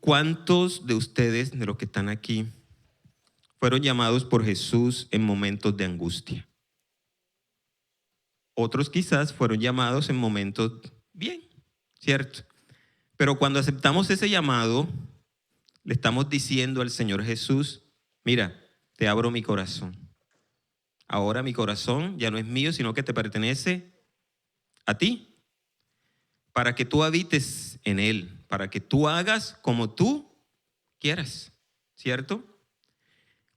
¿Cuántos de ustedes, de los que están aquí, fueron llamados por Jesús en momentos de angustia? Otros quizás fueron llamados en momentos bien, ¿cierto? Pero cuando aceptamos ese llamado, le estamos diciendo al Señor Jesús: mira, te abro mi corazón. Ahora mi corazón ya no es mío, sino que te pertenece a ti, para que tú habites en él, para que tú hagas como tú quieras, ¿cierto?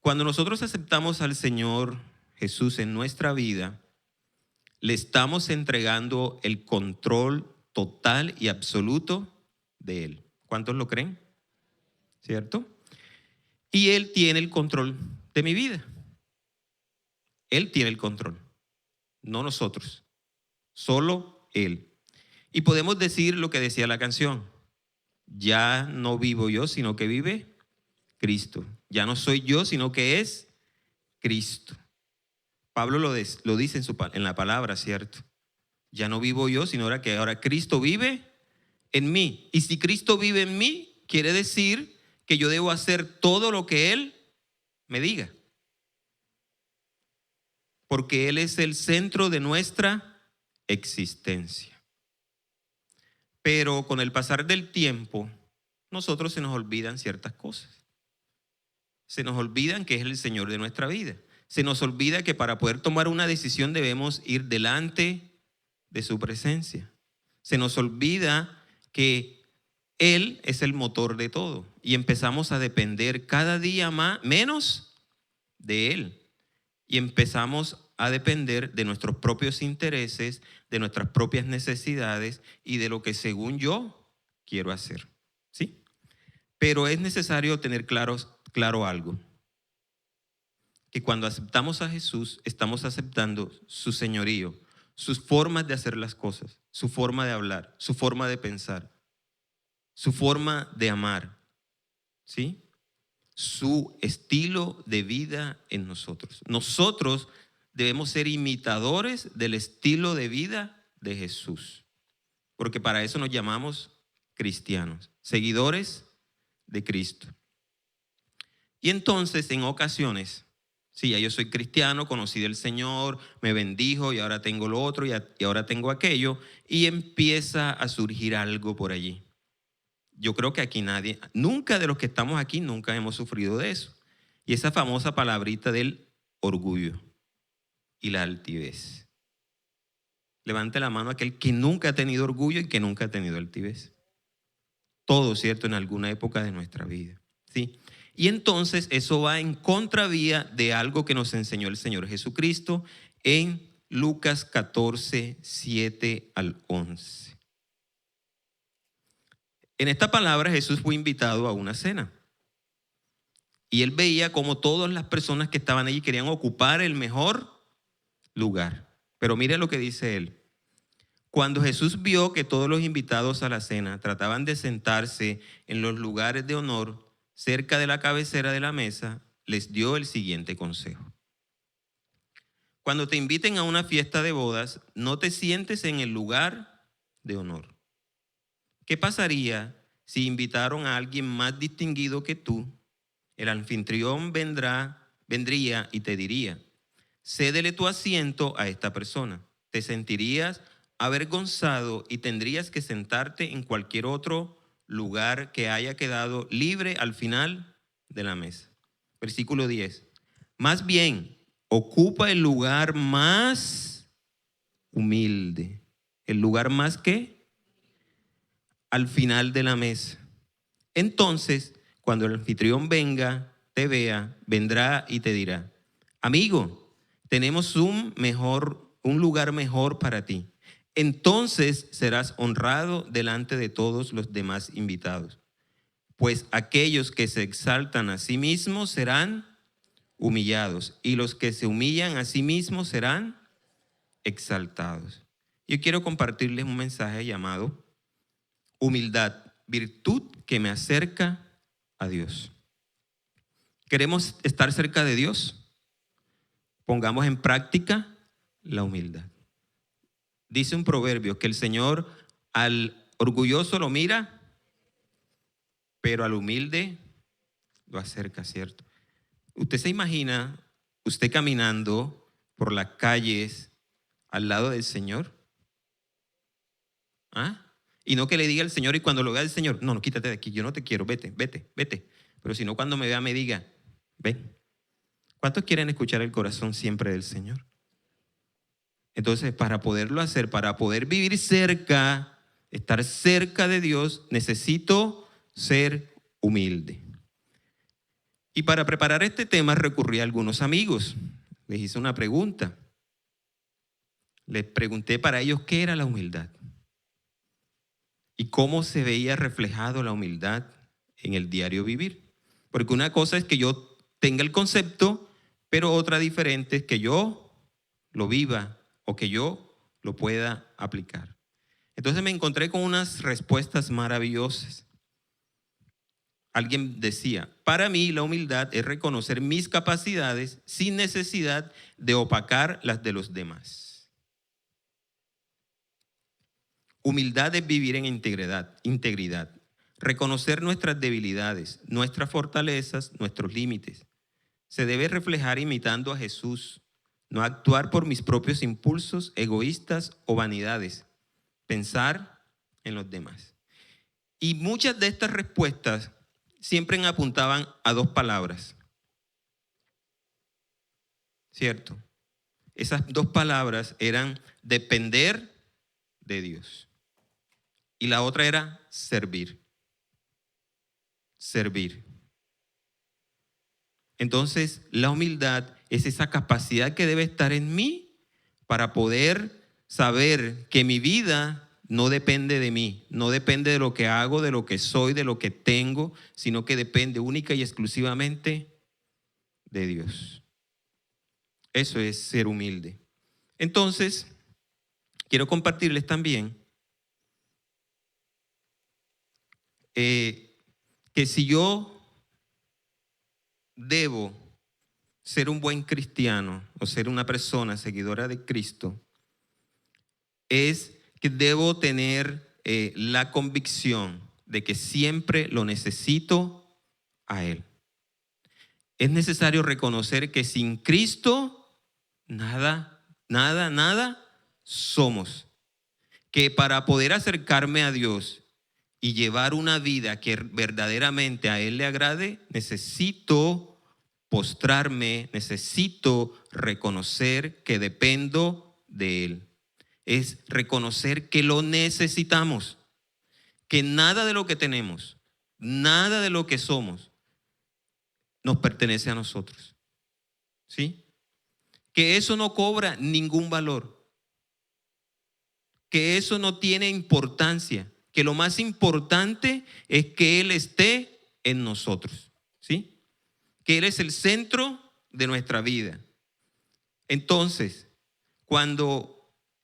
Cuando nosotros aceptamos al Señor Jesús en nuestra vida, le estamos entregando el control total y absoluto de Él. ¿Cuántos lo creen? ¿Cierto? Y Él tiene el control de mi vida. Él tiene el control, no nosotros, solo Él. Y podemos decir lo que decía la canción: ya no vivo yo, sino que vive Cristo. Ya no soy yo, sino que es Cristo. Pablo lo dice en la palabra, ¿cierto? Ya no vivo yo, sino que ahora Cristo vive en mí. Y si Cristo vive en mí, quiere decir que yo debo hacer todo lo que Él me diga. Porque Él es el centro de nuestra existencia. Pero con el pasar del tiempo, nosotros se nos olvidan ciertas cosas. Se nos olvidan que es el Señor de nuestra vida. Se nos olvida que para poder tomar una decisión debemos ir delante de su presencia. Se nos olvida que Él es el motor de todo y empezamos a depender cada día menos de Él. Y empezamos a depender de nuestros propios intereses, de nuestras propias necesidades y de lo que según yo quiero hacer. ¿Sí? Pero es necesario tener claro algo: que cuando aceptamos a Jesús, estamos aceptando su señorío, sus formas de hacer las cosas, su forma de hablar, su forma de pensar, su forma de amar, ¿sí? Su estilo de vida en nosotros. Nosotros debemos ser imitadores del estilo de vida de Jesús, porque para eso nos llamamos cristianos, seguidores de Cristo. Y entonces, en ocasiones, sí, ya yo soy cristiano, conocí del Señor, me bendijo y ahora tengo lo otro y ahora tengo aquello, y empieza a surgir algo por allí. Yo creo que aquí nunca de los que estamos aquí, nunca hemos sufrido de eso. Y esa famosa palabrita del orgullo y la altivez. Levante la mano aquel que nunca ha tenido orgullo y que nunca ha tenido altivez. Todo, ¿cierto? En alguna época de nuestra vida, ¿sí? Y entonces eso va en contravía de algo que nos enseñó el Señor Jesucristo en Lucas 14, 7 al 11. En esta palabra Jesús fue invitado a una cena. Y él veía como todas las personas que estaban allí querían ocupar el mejor lugar. Pero mire lo que dice él. Cuando Jesús vio que todos los invitados a la cena trataban de sentarse en los lugares de honor cerca de la cabecera de la mesa, les dio el siguiente consejo: cuando te inviten a una fiesta de bodas, no te sientes en el lugar de honor. ¿Qué pasaría si invitaron a alguien más distinguido que tú? El anfitrión vendría y te diría: cédele tu asiento a esta persona. Te sentirías avergonzado y tendrías que sentarte en cualquier otro lugar que haya quedado libre al final de la mesa. Versículo 10. Más bien, ocupa el lugar más humilde. ¿El lugar más qué? Al final de la mesa. Entonces, cuando el anfitrión venga, te vea, vendrá y te dirá: amigo, tenemos un lugar mejor para ti. Entonces serás honrado delante de todos los demás invitados. Pues aquellos que se exaltan a sí mismos serán humillados, y los que se humillan a sí mismos serán exaltados. Yo quiero compartirles un mensaje llamado humildad, virtud que me acerca a Dios. ¿Queremos estar cerca de Dios? Pongamos en práctica la humildad. Dice un proverbio que el Señor al orgulloso lo mira pero al humilde lo acerca, ¿cierto? Usted se imagina usted caminando por las calles al lado del Señor, ¿ah? Y no que le diga al Señor y cuando lo vea el Señor, no, no, quítate de aquí, yo no te quiero, vete, vete, vete. Pero si no, cuando me vea me diga, ven. ¿Cuántos quieren escuchar el corazón siempre del Señor? Entonces, para poderlo hacer, para poder vivir cerca, estar cerca de Dios, necesito ser humilde. Y para preparar este tema recurrí a algunos amigos. Les hice una pregunta. Les pregunté para ellos qué era la humildad y cómo se veía reflejado la humildad en el diario vivir. Porque una cosa es que yo tenga el concepto, pero otra diferente es que yo lo viva o que yo lo pueda aplicar. Entonces me encontré con unas respuestas maravillosas. Alguien decía, para mí la humildad es reconocer mis capacidades sin necesidad de opacar las de los demás. Humildad es vivir en integridad, reconocer nuestras debilidades, nuestras fortalezas, nuestros límites. Se debe reflejar imitando a Jesús, no actuar por mis propios impulsos egoístas o vanidades, pensar en los demás. Y muchas de estas respuestas siempre apuntaban a dos palabras, ¿cierto? Esas dos palabras eran depender de Dios. Y la otra era servir. Servir. Entonces, la humildad es esa capacidad que debe estar en mí para poder saber que mi vida no depende de mí, no depende de lo que hago, de lo que soy, de lo que tengo, sino que depende única y exclusivamente de Dios. Eso es ser humilde. Entonces, quiero compartirles también que si yo debo ser un buen cristiano o ser una persona seguidora de Cristo, es que debo tener la convicción de que siempre lo necesito a Él. Es necesario reconocer que sin Cristo nada, nada, nada somos. Que para poder acercarme a Dios y llevar una vida que verdaderamente a Él le agrade, necesito postrarme, necesito reconocer que dependo de Él. Es reconocer que lo necesitamos, que nada de lo que tenemos, nada de lo que somos, nos pertenece a nosotros. ¿Sí? Que eso no cobra ningún valor, que eso no tiene importancia, que lo más importante es que Él esté en nosotros, ¿sí? Que Él es el centro de nuestra vida. Entonces, cuando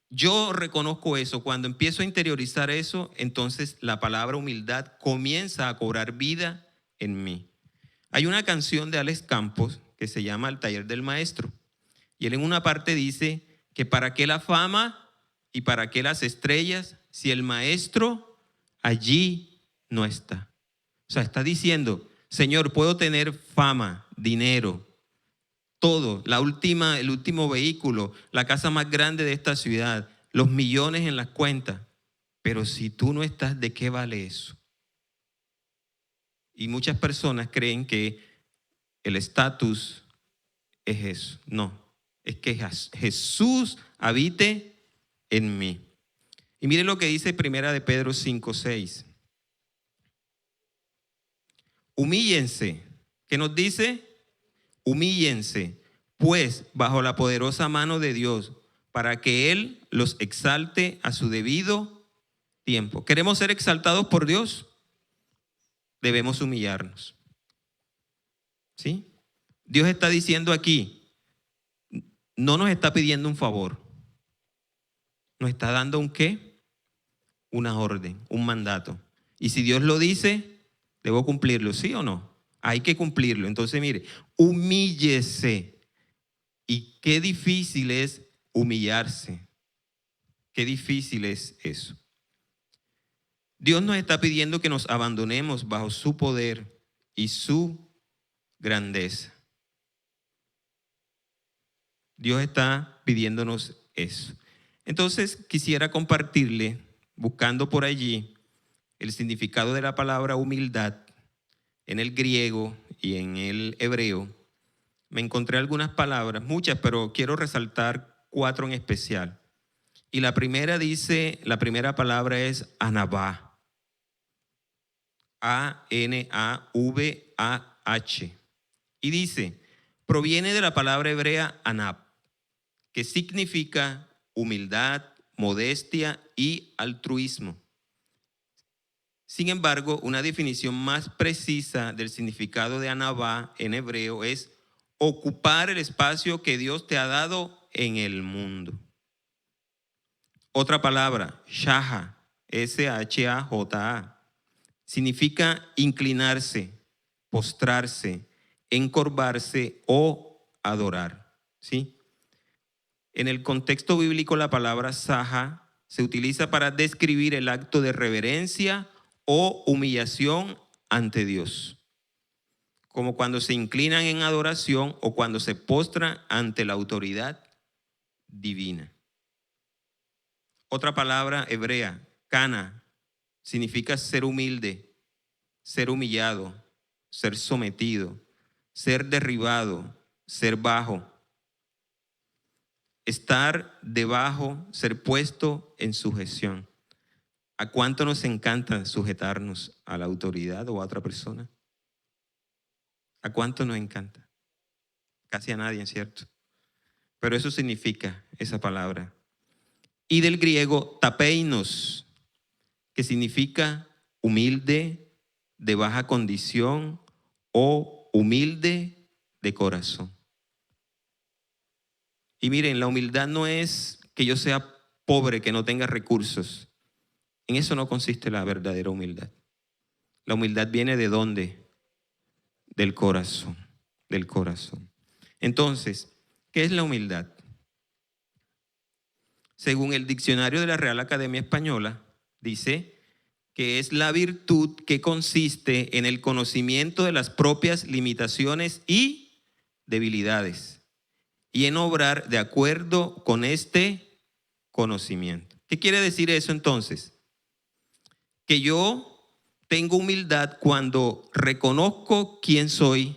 yo reconozco eso, cuando empiezo a interiorizar eso, entonces la palabra humildad comienza a cobrar vida en mí. Hay una canción de Alex Campos que se llama El taller del maestro. Y él en una parte dice que para qué la fama y para qué las estrellas si el maestro allí no está. O sea, está diciendo, Señor, puedo tener fama, dinero, todo, el último vehículo, la casa más grande de esta ciudad, los millones en las cuentas. Pero si tú no estás, ¿de qué vale eso? Y muchas personas creen que el estatus es eso. No, es que Jesús habite en mí. Y mire lo que dice Primera de Pedro 5:6. Humíllense. ¿Qué nos dice? Humíllense, pues, bajo la poderosa mano de Dios, para que Él los exalte a su debido tiempo. ¿Queremos ser exaltados por Dios? Debemos humillarnos. ¿Sí? Dios está diciendo aquí, no nos está pidiendo un favor. Nos está dando un qué? Una orden, un mandato. Y si Dios lo dice, debo cumplirlo, ¿sí o no? Hay que cumplirlo. Entonces, mire, humíllese. Y qué difícil es humillarse. Qué difícil es eso. Dios nos está pidiendo que nos abandonemos bajo su poder y su grandeza. Dios está pidiéndonos eso. Entonces quisiera compartirle, buscando por allí el significado de la palabra humildad en el griego y en el hebreo. Me encontré algunas palabras, muchas, pero quiero resaltar 4 en especial. Y la primera palabra es anabá. A-N-A-V-A-H. Y dice, proviene de la palabra hebrea anab, que significa humildad, modestia y altruismo. Sin embargo, una definición más precisa del significado de anabá en hebreo es ocupar el espacio que Dios te ha dado en el mundo. Otra palabra, shaha, S-H-A-J-A, significa inclinarse, postrarse, encorvarse o adorar, ¿sí? En el contexto bíblico, la palabra saha se utiliza para describir el acto de reverencia o humillación ante Dios, como cuando se inclinan en adoración o cuando se postran ante la autoridad divina. Otra palabra hebrea, kana, significa ser humilde, ser humillado, ser sometido, ser derribado, ser bajo, estar debajo, ser puesto en sujeción. ¿A cuánto nos encanta sujetarnos a la autoridad o a otra persona? ¿A cuánto nos encanta? Casi a nadie, ¿cierto? Pero eso significa esa palabra. Y del griego tapeinos, que significa humilde, de baja condición o humilde de corazón. Y miren, la humildad no es que yo sea pobre, que no tenga recursos. En eso no consiste la verdadera humildad. La humildad viene ¿de dónde? Del corazón, del corazón. Entonces, ¿qué es la humildad? Según el diccionario de la Real Academia Española, dice que es la virtud que consiste en el conocimiento de las propias limitaciones y debilidades y en obrar de acuerdo con este conocimiento. ¿Qué quiere decir eso entonces? Que yo tengo humildad cuando reconozco quién soy,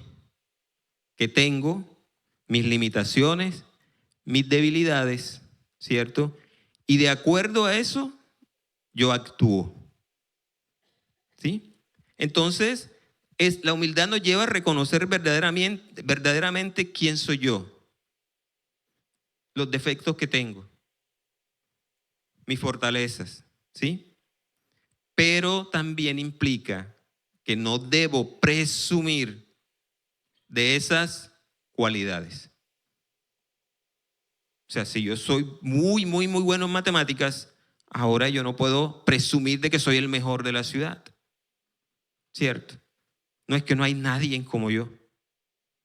que tengo mis limitaciones, mis debilidades, ¿cierto? Y de acuerdo a eso, yo actúo. ¿Sí? Entonces, la humildad nos lleva a reconocer verdaderamente quién soy yo, los defectos que tengo, mis fortalezas, ¿sí? Pero también implica que no debo presumir de esas cualidades. O sea, si yo soy muy bueno en matemáticas, ahora yo no puedo presumir de que soy el mejor de la ciudad. ¿Cierto? No es que no hay nadie como yo.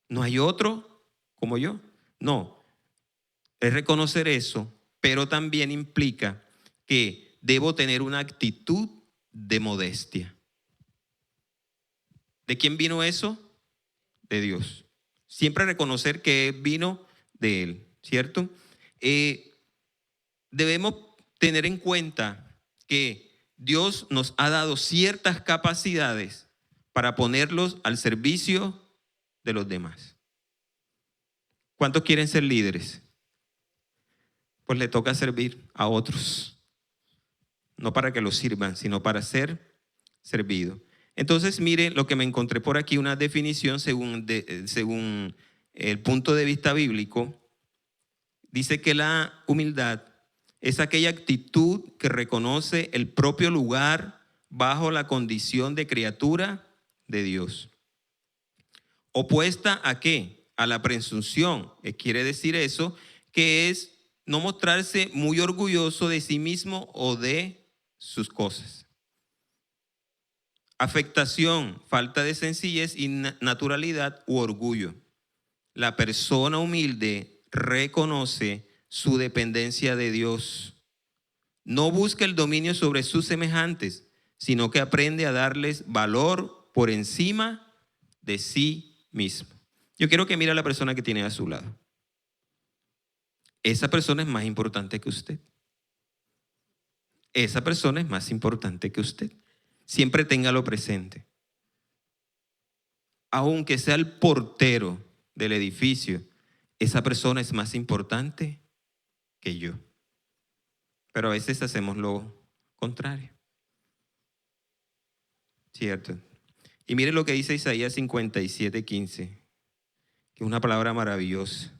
No hay otro como yo. No. Es reconocer eso, pero también implica que debo tener una actitud de modestia. ¿De quién vino eso? De Dios. Siempre reconocer que vino de Él, ¿cierto? Debemos tener en cuenta que Dios nos ha dado ciertas capacidades para ponerlos al servicio de los demás. ¿Cuántos quieren ser líderes? Pues le toca servir a otros. No para que los sirvan, sino para ser servido. Entonces, mire lo que me encontré por aquí, una definición según el punto de vista bíblico. Dice que la humildad es aquella actitud que reconoce el propio lugar bajo la condición de criatura de Dios. ¿Opuesta a qué? A la presunción. Quiere decir eso, que es no mostrarse muy orgulloso de sí mismo o de sus cosas. Afectación, falta de sencillez y naturalidad u orgullo. La persona humilde reconoce su dependencia de Dios. No busca el dominio sobre sus semejantes, sino que aprende a darles valor por encima de sí mismo. Yo quiero que mire a la persona que tiene a su lado. Esa persona es más importante que usted. Esa persona es más importante que usted. Siempre téngalo presente. Aunque sea el portero del edificio, esa persona es más importante que yo. Pero a veces hacemos lo contrario. ¿Cierto? Y mire lo que dice Isaías 57:15, que es una palabra maravillosa.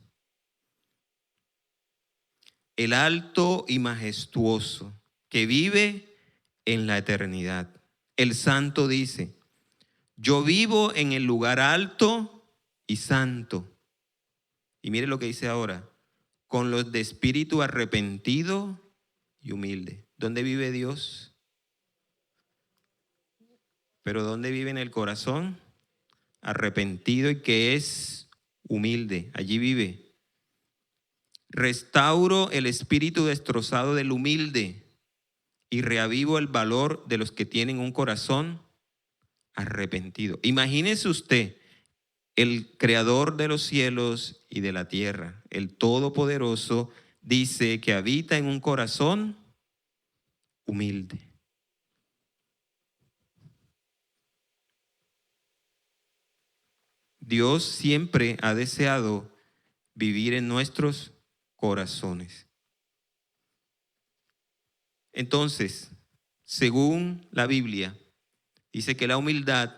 El alto y majestuoso que vive en la eternidad. El santo dice: yo vivo en el lugar alto y santo. Y mire lo que dice ahora: con los de espíritu arrepentido y humilde. ¿Dónde vive Dios? Pero ¿dónde vive? En el corazón arrepentido y que es humilde. Allí vive. Restauro el espíritu destrozado del humilde y reavivo el valor de los que tienen un corazón arrepentido. Imagínese usted, el creador de los cielos y de la tierra, el todopoderoso, dice que habita en un corazón humilde. Dios siempre ha deseado vivir en nuestros corazones. Entonces, según la Biblia, dice que la humildad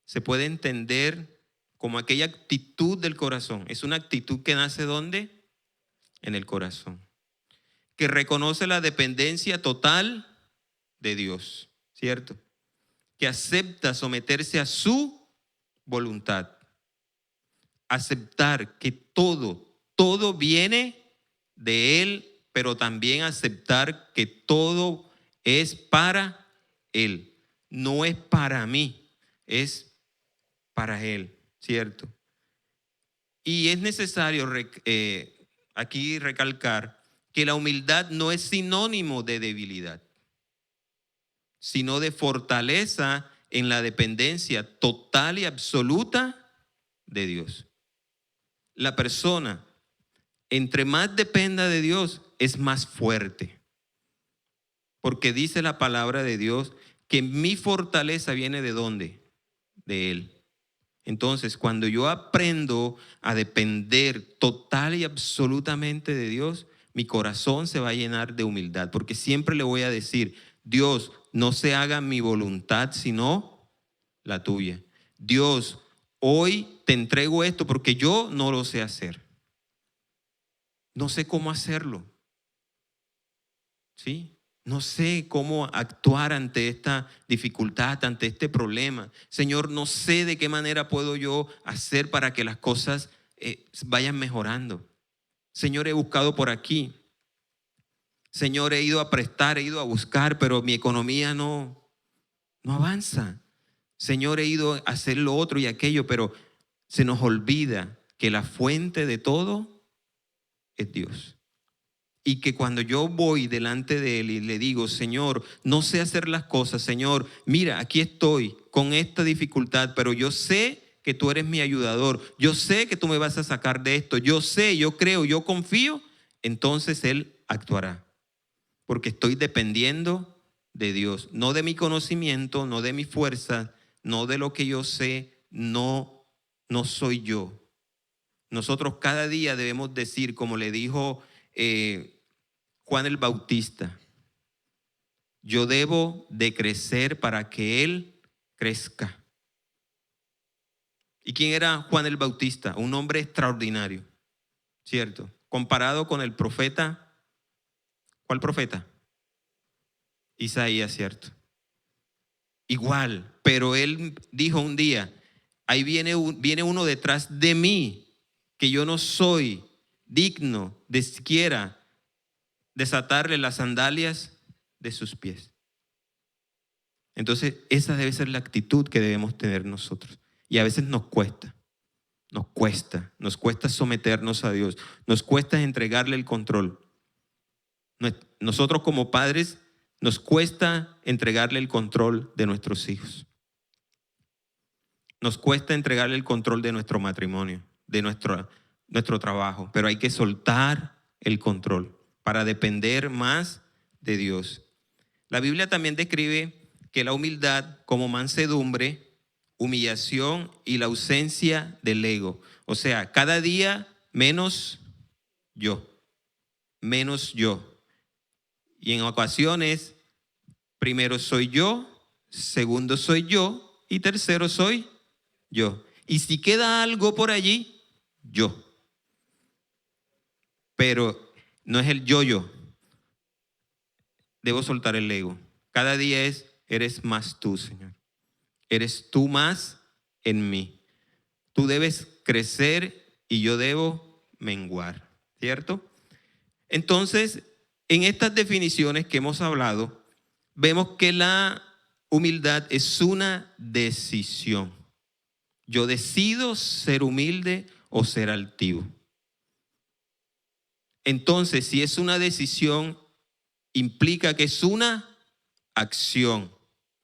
se puede entender como aquella actitud del corazón. Es una actitud que nace ¿dónde? En el corazón. Que reconoce la dependencia total de Dios, ¿cierto? Que acepta someterse a su voluntad. Aceptar que todo viene de Él, pero también aceptar que todo es para Él. No es para mí, es para Él, ¿cierto? Y es necesario aquí recalcar que la humildad no es sinónimo de debilidad, sino de fortaleza en la dependencia total y absoluta de Dios. La persona, entre más dependa de Dios, es más fuerte. Porque dice la palabra de Dios que mi fortaleza viene ¿de dónde? De Él. Entonces, cuando yo aprendo a depender total y absolutamente de Dios, mi corazón se va a llenar de humildad, porque siempre le voy a decir: Dios, no se haga mi voluntad sino la tuya. Dios, hoy te entrego esto porque yo no lo sé hacer. No sé cómo hacerlo. ¿Sí? No sé cómo actuar ante esta dificultad, ante este problema. Señor, no sé de qué manera puedo yo hacer para que las cosas vayan mejorando. Señor, he buscado por aquí. Señor, he ido a prestar, he ido a buscar, pero mi economía no avanza. Señor, he ido a hacer lo otro y aquello, pero se nos olvida que la fuente de todo es Dios. Y que cuando yo voy delante de Él y le digo: Señor, no sé hacer las cosas, Señor, mira, aquí estoy con esta dificultad, pero yo sé que tú eres mi ayudador, yo sé que tú me vas a sacar de esto, yo sé, yo creo, yo confío, entonces Él actuará. Porque estoy dependiendo de Dios, no de mi conocimiento, no de mi fuerza, no de lo que yo sé, no soy yo. Nosotros cada día debemos decir, como le dijo Juan el Bautista: yo debo de crecer para que Él crezca. ¿Y quién era Juan el Bautista? Un hombre extraordinario, ¿cierto? Comparado con el profeta, ¿cuál profeta? Isaías, ¿cierto? Igual, pero él dijo un día: ahí viene uno detrás de mí, que yo no soy digno de siquiera desatarle las sandalias de sus pies. Entonces, esa debe ser la actitud que debemos tener nosotros. Y a veces nos cuesta someternos a Dios, nos cuesta entregarle el control. Nosotros como padres nos cuesta entregarle el control de nuestros hijos. Nos cuesta entregarle el control de nuestro matrimonio, de nuestro trabajo, pero hay que soltar el control para depender más de Dios. La Biblia también describe que la humildad como mansedumbre, humillación y la ausencia del ego. O sea, cada día menos yo. Y en ocasiones, primero soy yo, segundo soy yo y tercero soy yo. Y si queda algo por allí, yo. Pero no es el yo. Debo soltar el ego. Cada día eres más tú, Señor. Eres tú más en mí. Tú debes crecer y yo debo menguar, ¿cierto? Entonces, en estas definiciones que hemos hablado, vemos que la humildad es una decisión. Yo decido ser humilde o ser altivo. Entonces, si es una decisión, implica que es una acción,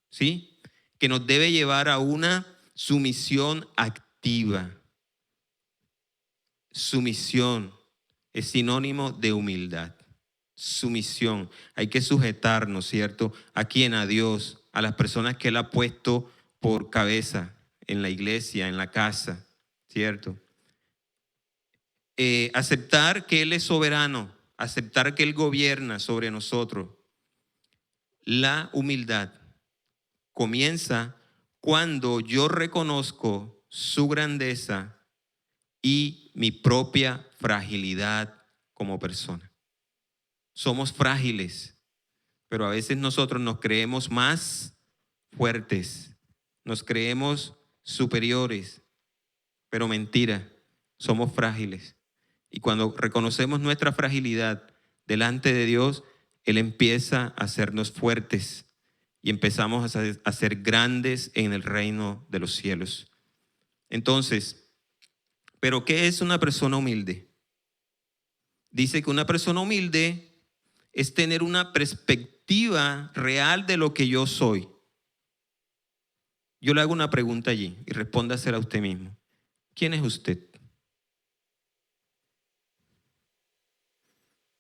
¿sí? Que nos debe llevar a una sumisión activa. Sumisión es sinónimo de humildad. Sumisión. Hay que sujetarnos, ¿cierto? ¿A quién? A Dios, a las personas que Él ha puesto por cabeza en la iglesia, en la casa, ¿cierto? Aceptar que Él es soberano, aceptar que Él gobierna sobre nosotros. La humildad comienza cuando yo reconozco su grandeza y mi propia fragilidad como persona. Somos frágiles, pero a veces nosotros nos creemos más fuertes, nos creemos superiores, pero mentira, somos frágiles. Y cuando reconocemos nuestra fragilidad delante de Dios, Él empieza a hacernos fuertes y empezamos a ser grandes en el reino de los cielos. Entonces, ¿pero qué es una persona humilde? Dice que una persona humilde es tener una perspectiva real de lo que yo soy. Yo le hago una pregunta allí y respóndasela a usted mismo. ¿Quién es usted?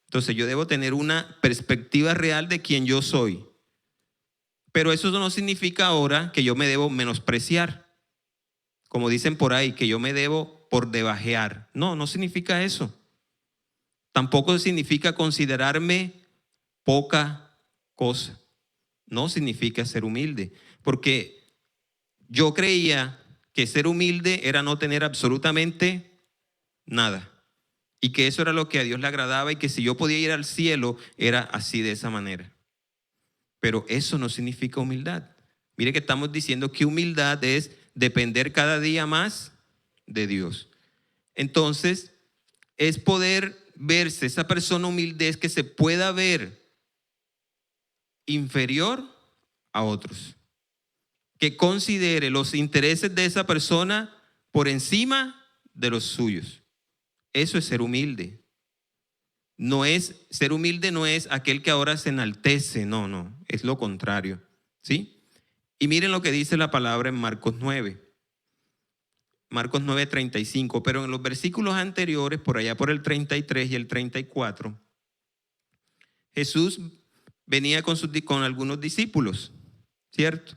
Entonces yo debo tener una perspectiva real de quién yo soy. Pero eso no significa ahora que yo me debo menospreciar. Como dicen por ahí, que yo me debo por debajear. No, no significa eso. Tampoco significa considerarme poca cosa. No significa ser humilde. Porque yo creía que ser humilde era no tener absolutamente nada. Y que eso era lo que a Dios le agradaba y que si yo podía ir al cielo era así, de esa manera. Pero eso no significa humildad. Mire que estamos diciendo que humildad es depender cada día más de Dios. Entonces, es poder verse, esa persona humilde es que se pueda ver inferior a otros. Que considere los intereses de esa persona por encima de los suyos. Eso es ser humilde. Ser humilde no es aquel que ahora se enaltece, no, es lo contrario, ¿sí? Y miren lo que dice la palabra en Marcos 9. Marcos 9:35, pero en los versículos anteriores, por allá por el 33 y el 34, Jesús venía con algunos discípulos, ¿cierto?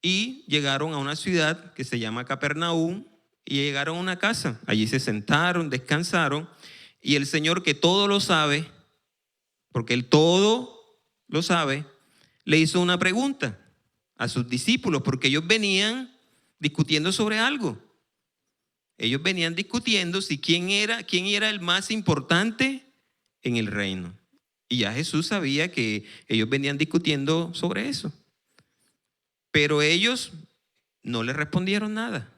Y llegaron a una ciudad que se llama Capernaum y llegaron a una casa. Allí se sentaron, descansaron. Y el Señor, que todo lo sabe, porque Él todo lo sabe, le hizo una pregunta a sus discípulos, porque ellos venían discutiendo sobre algo. Ellos venían discutiendo si quién era el más importante en el reino. Y ya Jesús sabía que ellos venían discutiendo sobre eso. Pero ellos no le respondieron nada.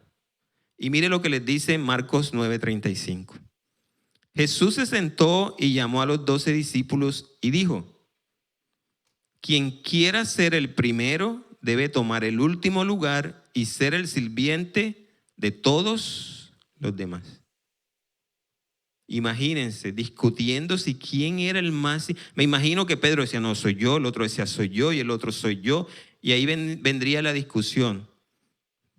Y mire lo que les dice Marcos 9:35. Jesús se sentó y llamó a los 12 discípulos y dijo: quien quiera ser el primero debe tomar el último lugar y ser el sirviente de todos los demás. Imagínense, discutiendo si quién era el más. Me imagino que Pedro decía, no, soy yo, el otro decía, soy yo, y el otro soy yo. Y ahí vendría la discusión.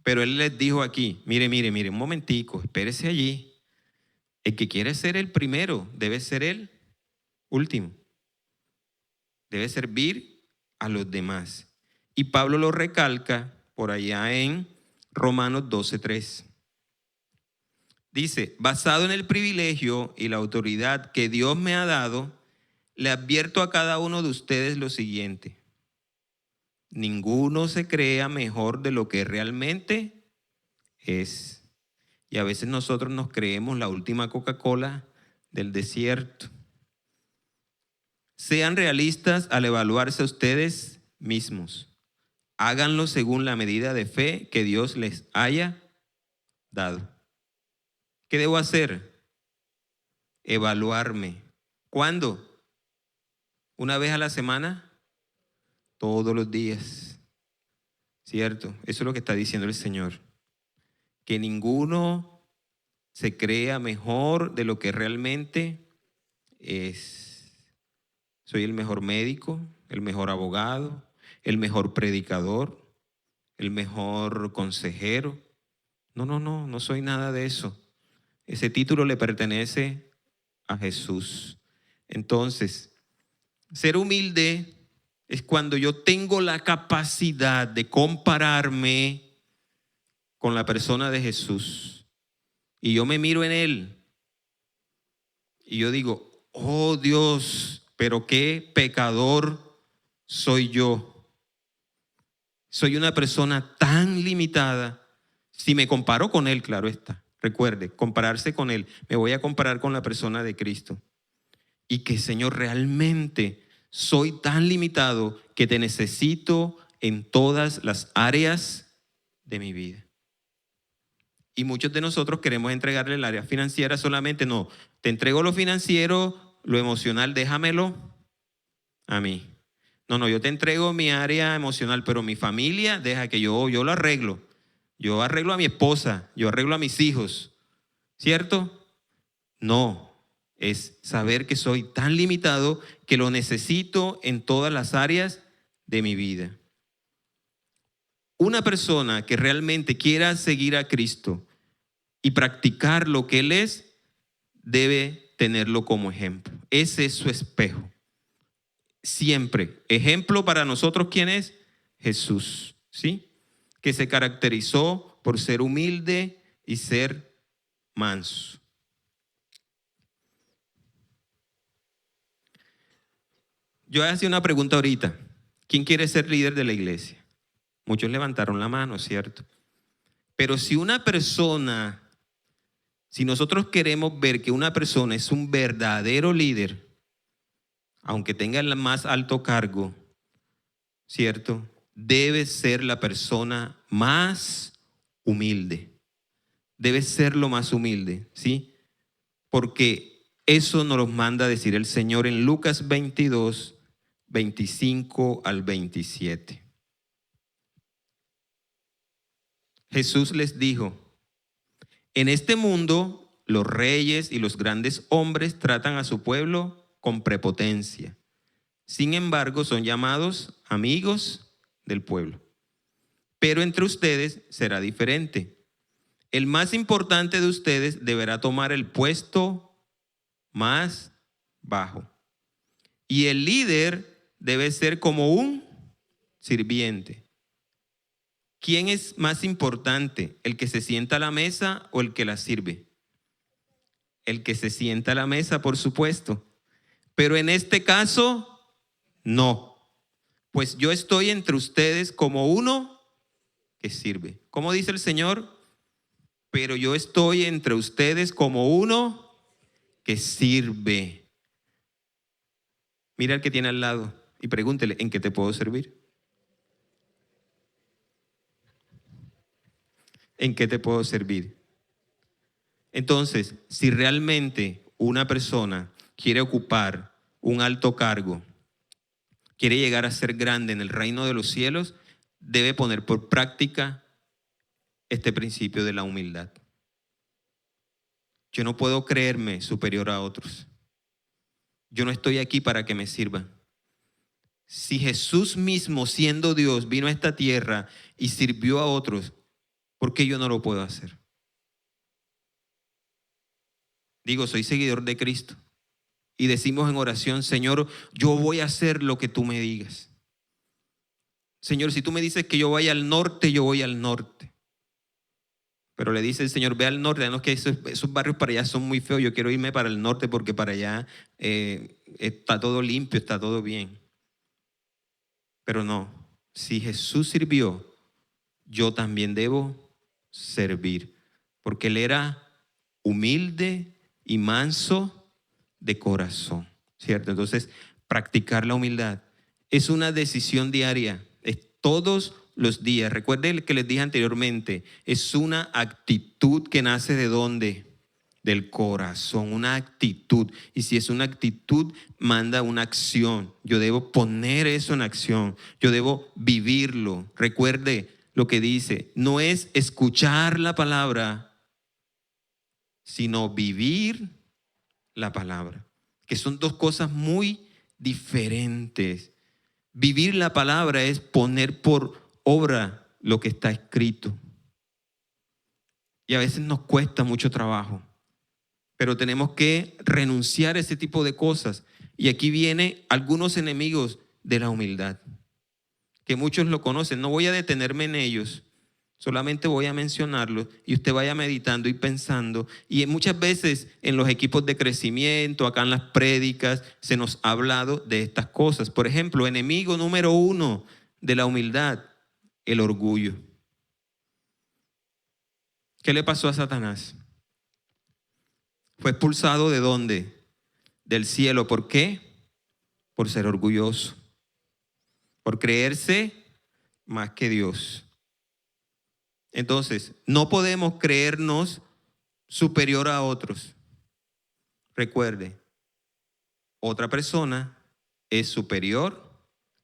Pero él les dijo aquí, mire, un momentico, espérese allí. El que quiere ser el primero debe ser el último. Debe servir a los demás. Y Pablo lo recalca por allá en Romanos 12:3. Dice, basado en el privilegio y la autoridad que Dios me ha dado, le advierto a cada uno de ustedes lo siguiente. Ninguno se crea mejor de lo que realmente es. Y a veces nosotros nos creemos la última Coca-Cola del desierto. Sean realistas al evaluarse a ustedes mismos. Háganlo según la medida de fe que Dios les haya dado. ¿Qué debo hacer? Evaluarme. ¿Cuándo? ¿Una vez a la semana? Todos los días. ¿Cierto? Eso es lo que está diciendo el Señor. Que ninguno se crea mejor de lo que realmente es. Soy el mejor médico, el mejor abogado, el mejor predicador, el mejor consejero. No soy nada de eso. Ese título le pertenece a Jesús. Entonces, ser humilde es cuando yo tengo la capacidad de compararme con la persona de Jesús. Y yo me miro en Él. Y yo digo, oh Dios, pero qué pecador soy yo. Soy una persona tan limitada. Si me comparo con Él, claro está. Recuerde, compararse con Él. Me voy a comparar con la persona de Cristo. Y que, Señor, realmente soy tan limitado que te necesito en todas las áreas de mi vida. Y muchos de nosotros queremos entregarle el área financiera solamente. No, te entrego lo financiero, lo emocional, déjamelo a mí. No, yo te entrego mi área emocional, pero mi familia, deja que yo lo arreglo. Yo arreglo a mi esposa, yo arreglo a mis hijos, ¿cierto? No, es saber que soy tan limitado que lo necesito en todas las áreas de mi vida. Una persona que realmente quiera seguir a Cristo y practicar lo que Él es, debe tenerlo como ejemplo. Ese es su espejo. Siempre. Ejemplo para nosotros, ¿quién es? Jesús, ¿sí? Que se caracterizó por ser humilde y ser manso. Yo hacía una pregunta ahorita. ¿Quién quiere ser líder de la iglesia? Muchos levantaron la mano, ¿cierto? Pero si nosotros queremos ver que una persona es un verdadero líder, aunque tenga el más alto cargo, ¿cierto? Debe ser la persona más humilde. Debe ser lo más humilde, ¿sí? Porque eso nos lo manda a decir el Señor en Lucas 22, 25 al 27. Jesús les dijo, en este mundo los reyes y los grandes hombres tratan a su pueblo con prepotencia. Sin embargo, son llamados amigos del pueblo. Pero entre ustedes será diferente. El más importante de ustedes deberá tomar el puesto más bajo. Y el líder debe ser como un sirviente. ¿Quién es más importante? ¿El que se sienta a la mesa o el que la sirve? El que se sienta a la mesa, por supuesto. Pero en este caso, no. Pues yo estoy entre ustedes como uno que sirve. ¿Cómo dice el Señor? Pero yo estoy entre ustedes como uno que sirve. Mira al que tiene al lado y pregúntele, ¿en qué te puedo servir? ¿En qué te puedo servir? Entonces, si realmente una persona quiere ocupar un alto cargo, quiere llegar a ser grande en el reino de los cielos, debe poner por práctica este principio de la humildad. Yo no puedo creerme superior a otros. Yo no estoy aquí para que me sirvan. Si Jesús mismo, siendo Dios, vino a esta tierra y sirvió a otros, ¿por qué yo no lo puedo hacer? Digo, soy seguidor de Cristo. Y decimos en oración, Señor, yo voy a hacer lo que tú me digas. Señor, si tú me dices que yo vaya al norte, yo voy al norte. Pero le dice el Señor, ve al norte, no es que esos barrios para allá son muy feos, yo quiero irme para el norte porque para allá está todo limpio, está todo bien. Pero no, si Jesús sirvió, yo también debo servir, porque Él era humilde y manso de corazón, ¿cierto? Entonces, practicar la humildad es una decisión diaria, es todos los días. Recuerden que les dije anteriormente, es una actitud que nace ¿de dónde? Del corazón, una actitud. Y si es una actitud, manda una acción. Yo debo poner eso en acción. Yo debo vivirlo. Recuerde lo que dice, no es escuchar la palabra, sino vivir la palabra. Que son dos cosas muy diferentes. Vivir la palabra es poner por obra lo que está escrito. Y a veces nos cuesta mucho trabajo. Pero tenemos que renunciar a ese tipo de cosas. Y aquí vienen algunos enemigos de la humildad, que muchos lo conocen. No voy a detenerme en ellos, solamente voy a mencionarlos y usted vaya meditando y pensando. Y muchas veces en los equipos de crecimiento, acá en las prédicas, se nos ha hablado de estas cosas. Por ejemplo, enemigo número 1 de la humildad, el orgullo. ¿Qué le pasó a Satanás? Fue expulsado ¿de dónde? Del cielo. ¿Por qué? Por ser orgulloso. Por creerse más que Dios. Entonces, no podemos creernos superior a otros. Recuerde, otra persona es superior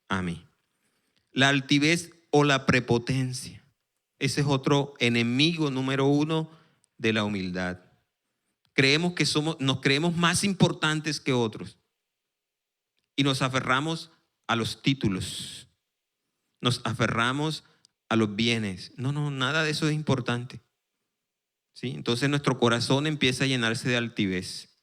a mí. La altivez o la prepotencia. Ese es otro enemigo número 1 de la humildad. Creemos que nos creemos más importantes que otros y nos aferramos a los títulos, nos aferramos a los bienes. No, nada de eso es importante. ¿Sí? Entonces nuestro corazón empieza a llenarse de altivez.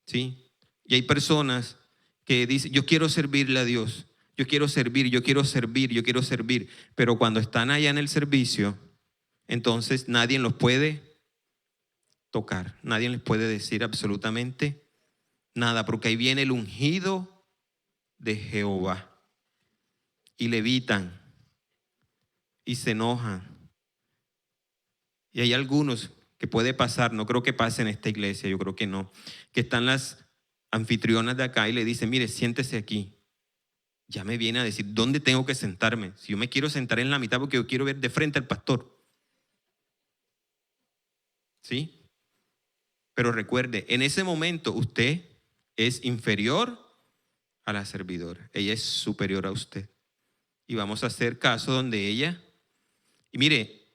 ¿Sí? Y hay personas que dicen, yo quiero servirle a Dios, yo quiero servir, yo quiero servir, yo quiero servir, pero cuando están allá en el servicio, entonces nadie los puede tocar, nadie les puede decir absolutamente nada, porque ahí viene el ungido de Jehová y levitan y se enojan. Y hay algunos que puede pasar, no creo que pase en esta iglesia, yo creo que no, que están las anfitrionas de acá y le dicen, mire, siéntese aquí. Ya me viene a decir, ¿dónde tengo que sentarme? Si yo me quiero sentar en la mitad porque yo quiero ver de frente al pastor. ¿Sí? Pero recuerde, en ese momento usted es inferior a la servidora. Ella es superior a usted. Y vamos a hacer caso donde ella... Y mire,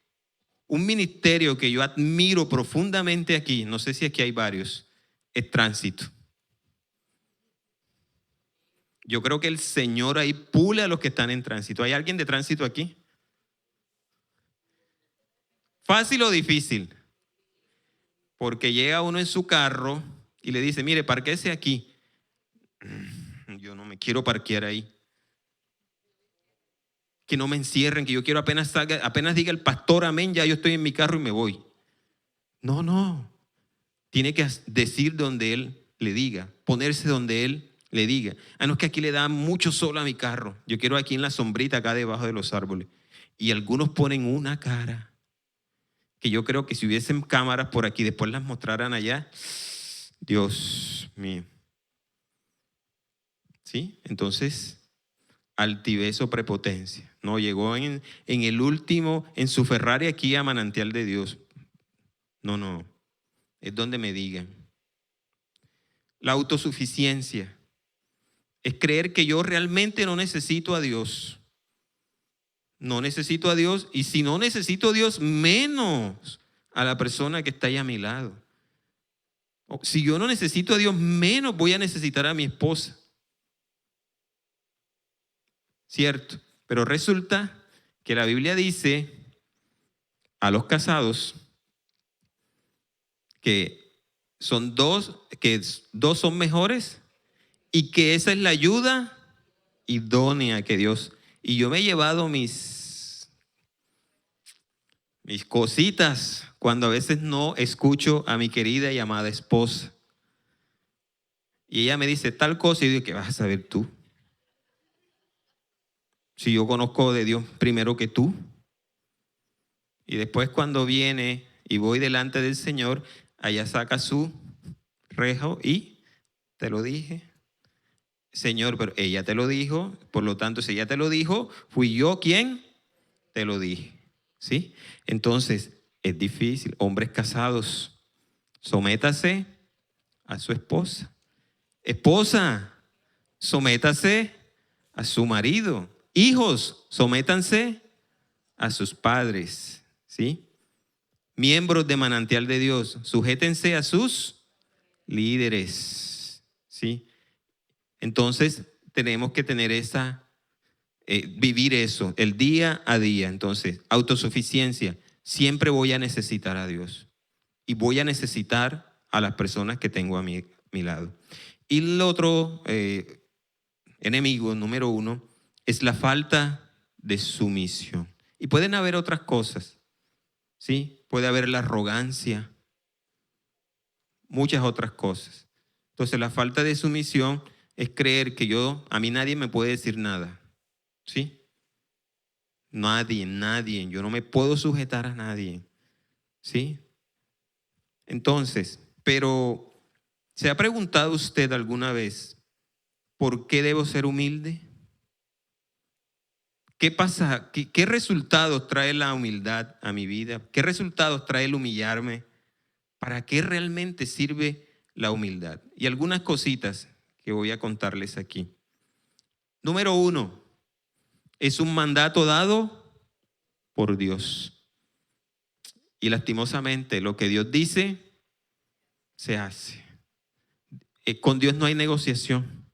un ministerio que yo admiro profundamente aquí, no sé si aquí hay varios, es Tránsito. Yo creo que el Señor ahí pule a los que están en Tránsito. ¿Hay alguien de Tránsito aquí? ¿Fácil o difícil? Porque llega uno en su carro y le dice, mire, parquéese aquí. Yo no me quiero parquear ahí. Que no me encierren, que yo quiero apenas salga, apenas diga el pastor amén, ya yo estoy en mi carro y me voy. No. Tiene que decir donde él le diga, ponerse donde él le diga. No es que aquí le da mucho sol a mi carro. Yo quiero aquí en la sombrita, acá debajo de los árboles. Y algunos ponen una cara que yo creo que si hubiesen cámaras por aquí, después las mostraran allá. Dios mío. ¿Sí? Entonces, altivez o prepotencia. No, llegó en el último, en su Ferrari aquí a Manantial de Dios. No. Es donde me digan. La autosuficiencia es creer que yo realmente no necesito a Dios. No necesito a Dios, y si no necesito a Dios, menos a la persona que está ahí a mi lado. Si yo no necesito a Dios, menos voy a necesitar a mi esposa. ¿Cierto? Pero resulta que la Biblia dice a los casados que dos son mejores y que esa es la ayuda idónea que Dios. Y yo me he llevado mis cositas cuando a veces no escucho a mi querida y amada esposa. Y ella me dice tal cosa y yo digo, ¿qué vas a saber tú? Si yo conozco de Dios primero que tú. Y después cuando viene y voy delante del Señor, allá saca su rejo y te lo dije. Señor, pero ella te lo dijo, por lo tanto, si ella te lo dijo, fui yo quien te lo dije. ¿Sí? Entonces, es difícil. Hombres casados, sométase a su esposa. Esposa, sométase a su marido. Hijos, sométanse a sus padres. ¿Sí? Miembros de Manantial de Dios, sujétense a sus líderes. ¿Sí? Entonces, tenemos que tener vivir eso, el día a día. Entonces, autosuficiencia. Siempre voy a necesitar a Dios. Y voy a necesitar a las personas que tengo a mi lado. Y el otro enemigo, número 1, es la falta de sumisión. Y pueden haber otras cosas. ¿Sí? Puede haber la arrogancia. Muchas otras cosas. Entonces, la falta de sumisión es creer que a mí nadie me puede decir nada. ¿Sí? Nadie. Yo no me puedo sujetar a nadie. ¿Sí? Entonces, pero ¿se ha preguntado usted alguna vez por qué debo ser humilde? ¿Qué pasa? ¿Qué resultados trae la humildad a mi vida? ¿Qué resultados trae el humillarme? ¿Para qué realmente sirve la humildad? Y algunas cositas que voy a contarles aquí. Número 1, es un mandato dado por Dios. Y lastimosamente lo que Dios dice, se hace. Con Dios no hay negociación.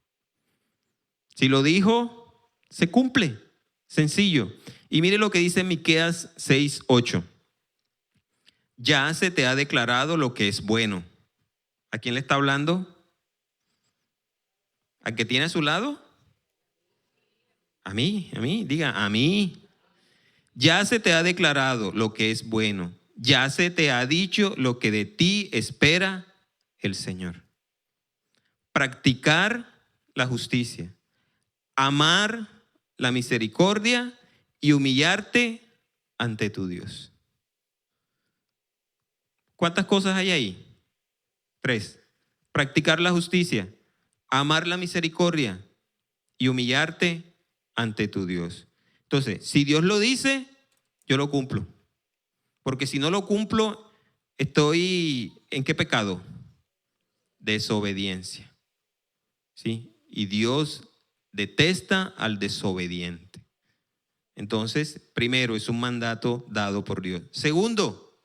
Si lo dijo, se cumple. Sencillo. Y mire lo que dice Miqueas 6:8. Ya se te ha declarado lo que es bueno. ¿A quién le está hablando? ¿Al que tiene a su lado? A mí, diga, a mí. Ya se te ha declarado lo que es bueno. Ya se te ha dicho lo que de ti espera el Señor. Practicar la justicia, amar la misericordia y humillarte ante tu Dios. ¿Cuántas cosas hay ahí? 3. Practicar la justicia, amar la misericordia y humillarte ante tu Dios. Entonces, si Dios lo dice, yo lo cumplo. Porque si no lo cumplo, estoy ¿en qué pecado? Desobediencia. ¿Sí? Y Dios detesta al desobediente. Entonces, primero, es un mandato dado por Dios. Segundo,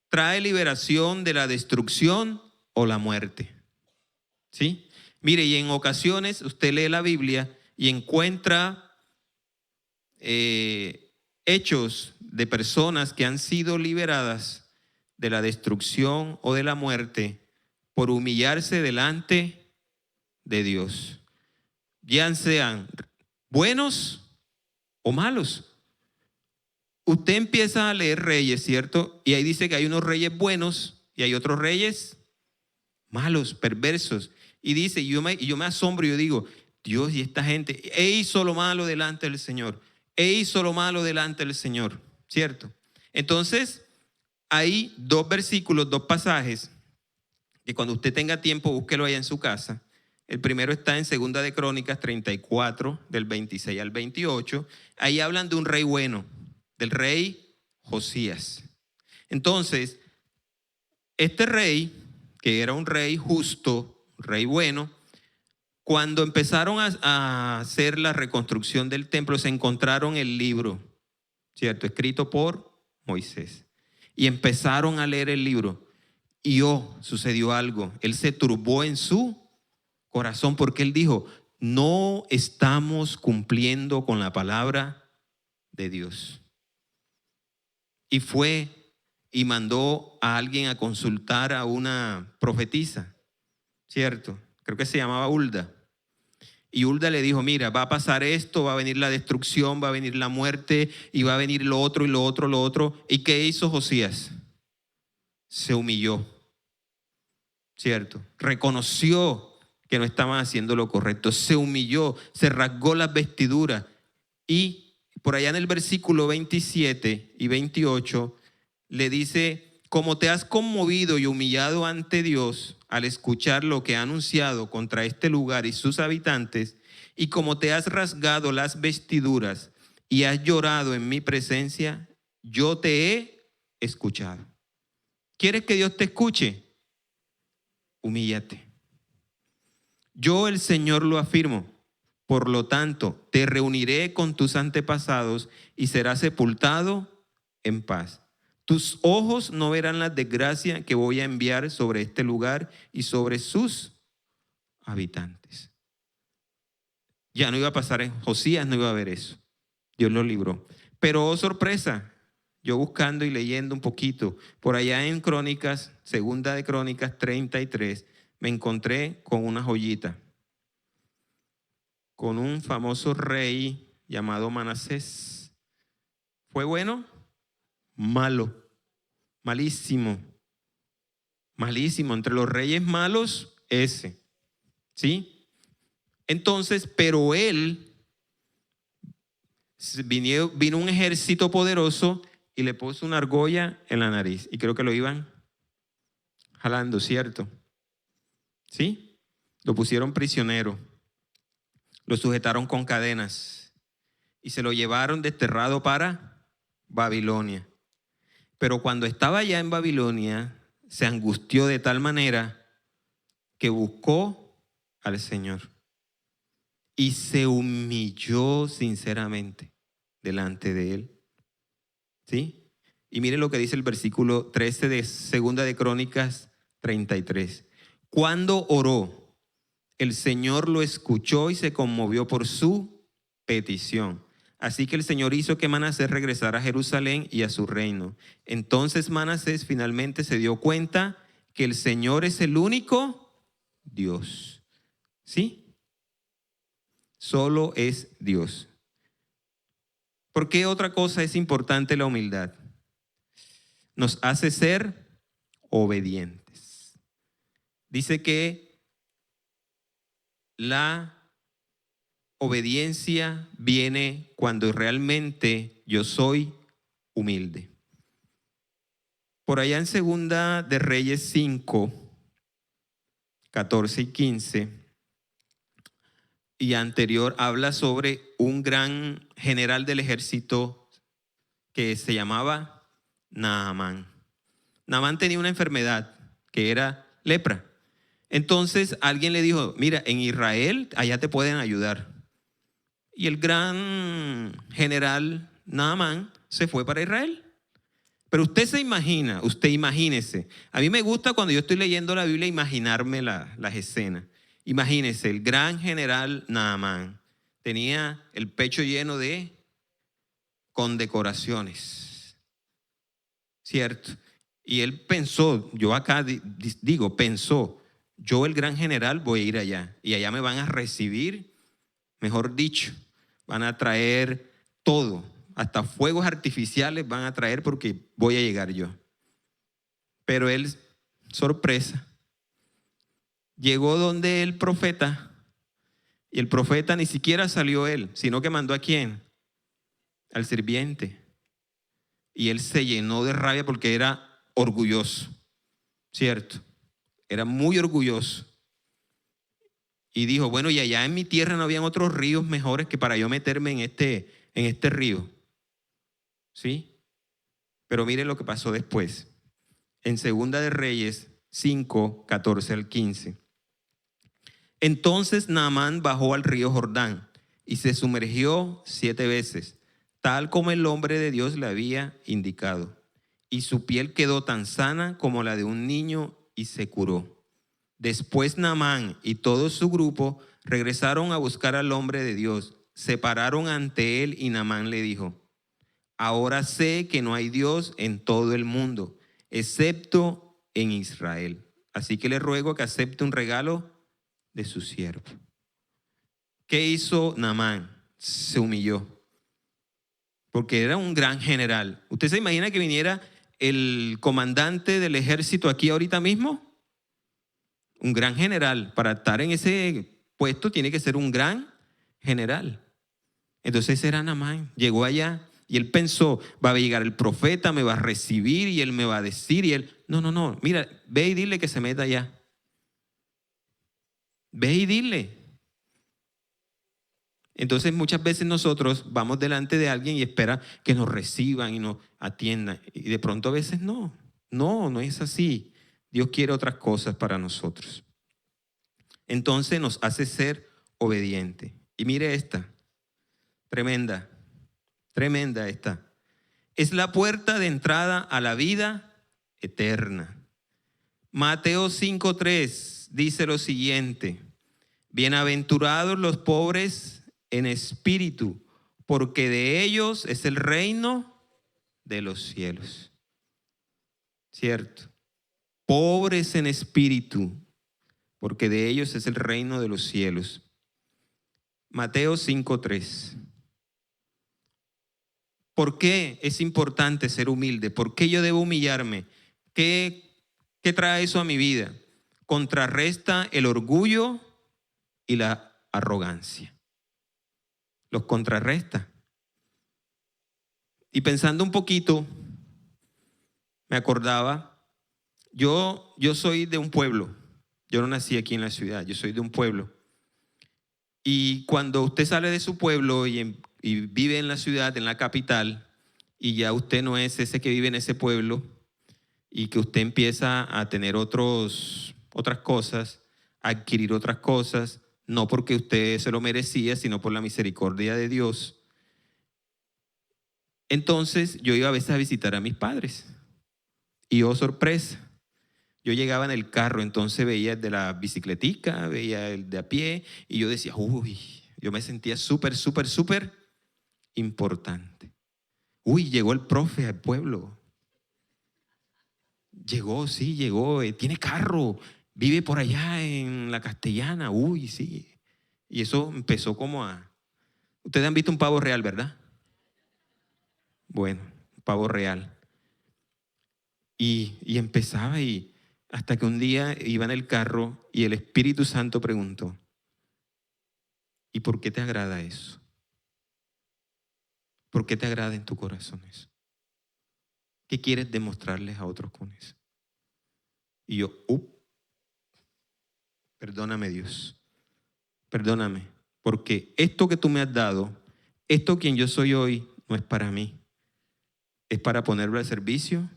trae liberación de la destrucción o la muerte. ¿Sí? Mire, y en ocasiones usted lee la Biblia y encuentra hechos de personas que han sido liberadas de la destrucción o de la muerte por humillarse delante de Dios. Ya sean buenos o malos. Usted empieza a leer Reyes, ¿cierto? Y ahí dice que hay unos reyes buenos y hay otros reyes malos, perversos. Y dice, yo me asombro y yo digo, Dios, y esta gente, hizo lo malo delante del Señor. Hizo lo malo delante del Señor, ¿cierto? Entonces, hay 2 versículos, 2 pasajes, que cuando usted tenga tiempo, búsquelo allá en su casa. El primero está en 2 de Crónicas 34, del 26 al 28. Ahí hablan de un rey bueno, del rey Josías. Entonces, este rey, que era un rey justo, un rey bueno, cuando empezaron a hacer la reconstrucción del templo, se encontraron el libro, ¿cierto? Escrito por Moisés. Y empezaron a leer el libro. Y sucedió algo. Él se turbó en su corazón porque él dijo, no estamos cumpliendo con la palabra de Dios. Y fue y mandó a alguien a consultar a una profetisa, ¿cierto? Creo que se llamaba Hulda. Y Hulda le dijo, mira, va a pasar esto, va a venir la destrucción, va a venir la muerte y va a venir lo otro y lo otro, lo otro. ¿Y qué hizo Josías? Se humilló, ¿cierto? Reconoció que no estaban haciendo lo correcto, se humilló, se rasgó las vestiduras y por allá en el versículo 27 y 28 le dice, como te has conmovido y humillado ante Dios al escuchar lo que ha anunciado contra este lugar y sus habitantes, y como te has rasgado las vestiduras y has llorado en mi presencia, yo te he escuchado. ¿Quieres que Dios te escuche? Humíllate. Yo, el Señor, lo afirmo. Por lo tanto, te reuniré con tus antepasados y serás sepultado en paz. Tus ojos no verán la desgracia que voy a enviar sobre este lugar y sobre sus habitantes. Ya no iba a pasar, Josías no iba a ver eso. Dios lo libró. Pero oh sorpresa, yo buscando y leyendo un poquito, por allá en Crónicas, segunda de Crónicas 33, me encontré con una joyita, con un famoso rey llamado Manasés. ¿Fue bueno? Malo, malísimo, malísimo. Entre los reyes malos, ese, ¿sí? Entonces, pero él, vino un ejército poderoso y le puso una argolla en la nariz. Y creo que lo iban jalando, ¿cierto? ¿Sí? Lo pusieron prisionero. Lo sujetaron con cadenas y se lo llevaron desterrado para Babilonia. Pero cuando estaba ya en Babilonia, se angustió de tal manera que buscó al Señor y se humilló sinceramente delante de él. ¿Sí? Y mire lo que dice el versículo 13 de Segunda de Crónicas 33. Cuando oró, el Señor lo escuchó y se conmovió por su petición. Así que el Señor hizo que Manasés regresara a Jerusalén y a su reino. Entonces Manasés finalmente se dio cuenta que el Señor es el único Dios. ¿Sí? Solo es Dios. ¿Por qué otra cosa es importante la humildad? Nos hace ser obedientes. Dice que la obediencia viene cuando realmente yo soy humilde. Por allá en Segunda de Reyes 5, 14 y 15 y anterior habla sobre un gran general del ejército que se llamaba Naamán. Naamán tenía una enfermedad que era lepra. Entonces alguien le dijo, mira, en Israel allá te pueden ayudar. Y el gran general Naamán se fue para Israel. Pero usted imagínese. A mí me gusta cuando yo estoy leyendo la Biblia imaginarme las escenas. Imagínese, el gran general Naamán tenía el pecho lleno de condecoraciones, ¿cierto? Y él pensó, yo acá pensó, yo el gran general voy a ir allá y allá me van a recibir, mejor dicho, van a traer todo, hasta fuegos artificiales van a traer porque voy a llegar yo. Pero él, sorpresa, llegó donde el profeta y el profeta ni siquiera salió él, sino que mandó ¿a quién? Al sirviente. Y él se llenó de rabia porque era orgulloso, ¿cierto? Era muy orgulloso. Y dijo, bueno, y allá en mi tierra no habían otros ríos mejores que para yo meterme en este río. ¿Sí? Pero mire lo que pasó después. En Segunda de Reyes 5, 14 al 15. Entonces Naamán bajó al río Jordán y se sumergió 7 veces, tal como el hombre de Dios le había indicado. y su piel quedó tan sana como la de un niño y se curó. Después Naamán y todo su grupo regresaron a buscar al hombre de Dios. Se pararon ante él y Naamán le dijo: ahora sé que no hay Dios en todo el mundo, excepto en Israel. Así que le ruego que acepte un regalo de su siervo. ¿Qué hizo Naamán? Se humilló, porque era un gran general. ¿Usted se imagina que viniera el comandante del ejército aquí ahorita mismo? Un gran general. Para estar en ese puesto tiene que ser un gran general. Entonces era Naamán. Llegó allá y él pensó: va a llegar el profeta, me va a recibir y él me va a decir. Y él: no, mira, ve y dile que se meta allá. Ve y dile. Entonces muchas veces nosotros vamos delante de alguien y espera que nos reciban y nos atiendan. Y de pronto a veces no es así. Dios quiere otras cosas para nosotros. Entonces nos hace ser obedientes. Y mire esta, tremenda esta. Es la puerta de entrada a la vida eterna. Mateo 5:3 dice lo siguiente: bienaventurados los pobres en espíritu, porque de ellos es el reino de los cielos. ¿Cierto? Pobres en espíritu, porque de ellos es el reino de los cielos. Mateo 5:3. ¿Por qué es importante ser humilde? ¿Por qué yo debo humillarme? ¿Qué trae eso a mi vida? Contrarresta el orgullo y la arrogancia. Los contrarresta. Y pensando un poquito, me acordaba, yo soy de un pueblo. Yo no nací aquí en la ciudad, yo soy de un pueblo. Y cuando usted sale de su pueblo y vive en la ciudad, en la capital, y ya usted no es ese que vive en ese pueblo, y que usted empieza a tener otras cosas, a adquirir otras cosas, no porque usted se lo merecía, sino por la misericordia de Dios. Entonces yo iba a veces a visitar a mis padres. Y oh sorpresa, yo llegaba en el carro, entonces veía el de la bicicletica, veía el de a pie, y yo decía: uy, yo me sentía súper importante. Uy, llegó el profe al pueblo. Llegó, tiene carro, vive por allá en la Castellana. Uy, sí. Y eso empezó como a... Ustedes han visto un pavo real, ¿verdad? Bueno, un pavo real. Y empezaba hasta que un día iba en el carro y el Espíritu Santo preguntó: ¿y por qué te agrada eso? ¿Por qué te agrada en tu corazón eso? ¿Qué quieres demostrarles a otros con eso? Y yo: perdóname Dios, perdóname, porque esto que tú me has dado, esto quien yo soy hoy, no es para mí, es para ponerlo al servicio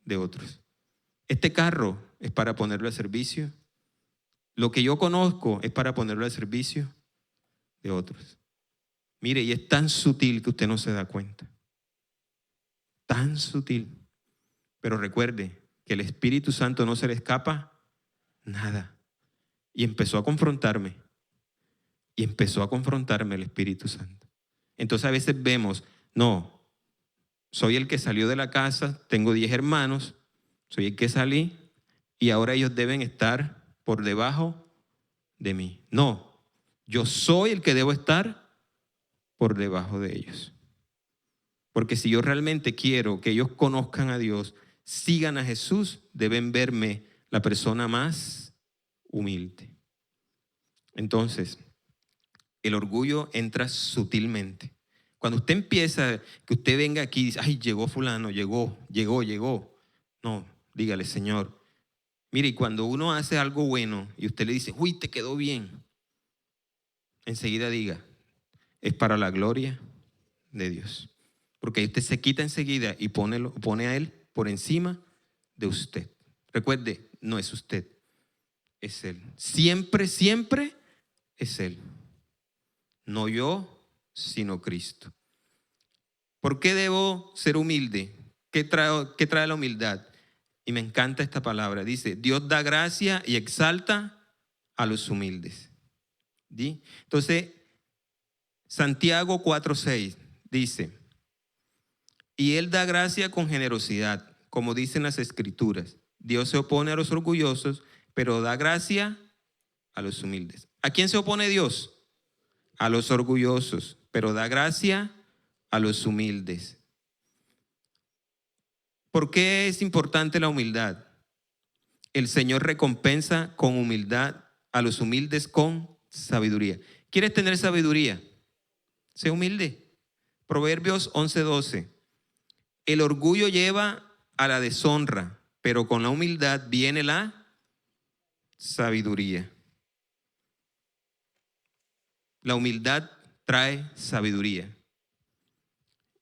de otros. Este carro es para ponerlo al servicio. Lo que yo conozco es para ponerlo al servicio de otros. Mire, y es tan sutil que usted no se da cuenta. Tan sutil. Pero recuerde que el Espíritu Santo no se le escapa nada. Y empezó a confrontarme. Y empezó a confrontarme el Espíritu Santo. Entonces a veces vemos, no, soy el que salió de la casa, tengo 10 hermanos, soy el que salí y ahora ellos deben estar por debajo de mí. No, yo soy el que debo estar por debajo de ellos. Porque si yo realmente quiero que ellos conozcan a Dios, sigan a Jesús, deben verme la persona más humilde. Entonces, el orgullo entra sutilmente. Cuando usted empieza, que usted venga aquí y dice: ay, llegó fulano, llegó. No, dígale: Señor, mire, y cuando uno hace algo bueno y usted le dice: uy, te quedó bien, enseguida diga: es para la gloria de Dios. Porque ahí usted se quita enseguida y pone a Él por encima de usted. Recuerde, no es usted, es Él. Siempre es Él. No yo, sino Cristo. ¿Por qué debo ser humilde? ¿Qué trae la humildad? Y me encanta esta palabra. Dice, Dios da gracia y exalta a los humildes. ¿Sí? Entonces, Santiago 4:6 dice, y Él da gracia con generosidad, como dicen las Escrituras. Dios se opone a los orgullosos, pero da gracia a los humildes. ¿A quién se opone Dios? A los orgullosos, pero da gracia a los humildes. ¿Por qué es importante la humildad? El Señor recompensa con humildad a los humildes con sabiduría. ¿Quieres tener sabiduría? Sé humilde. Proverbios 11:12. El orgullo lleva a la deshonra, pero con la humildad viene la sabiduría. La humildad trae sabiduría.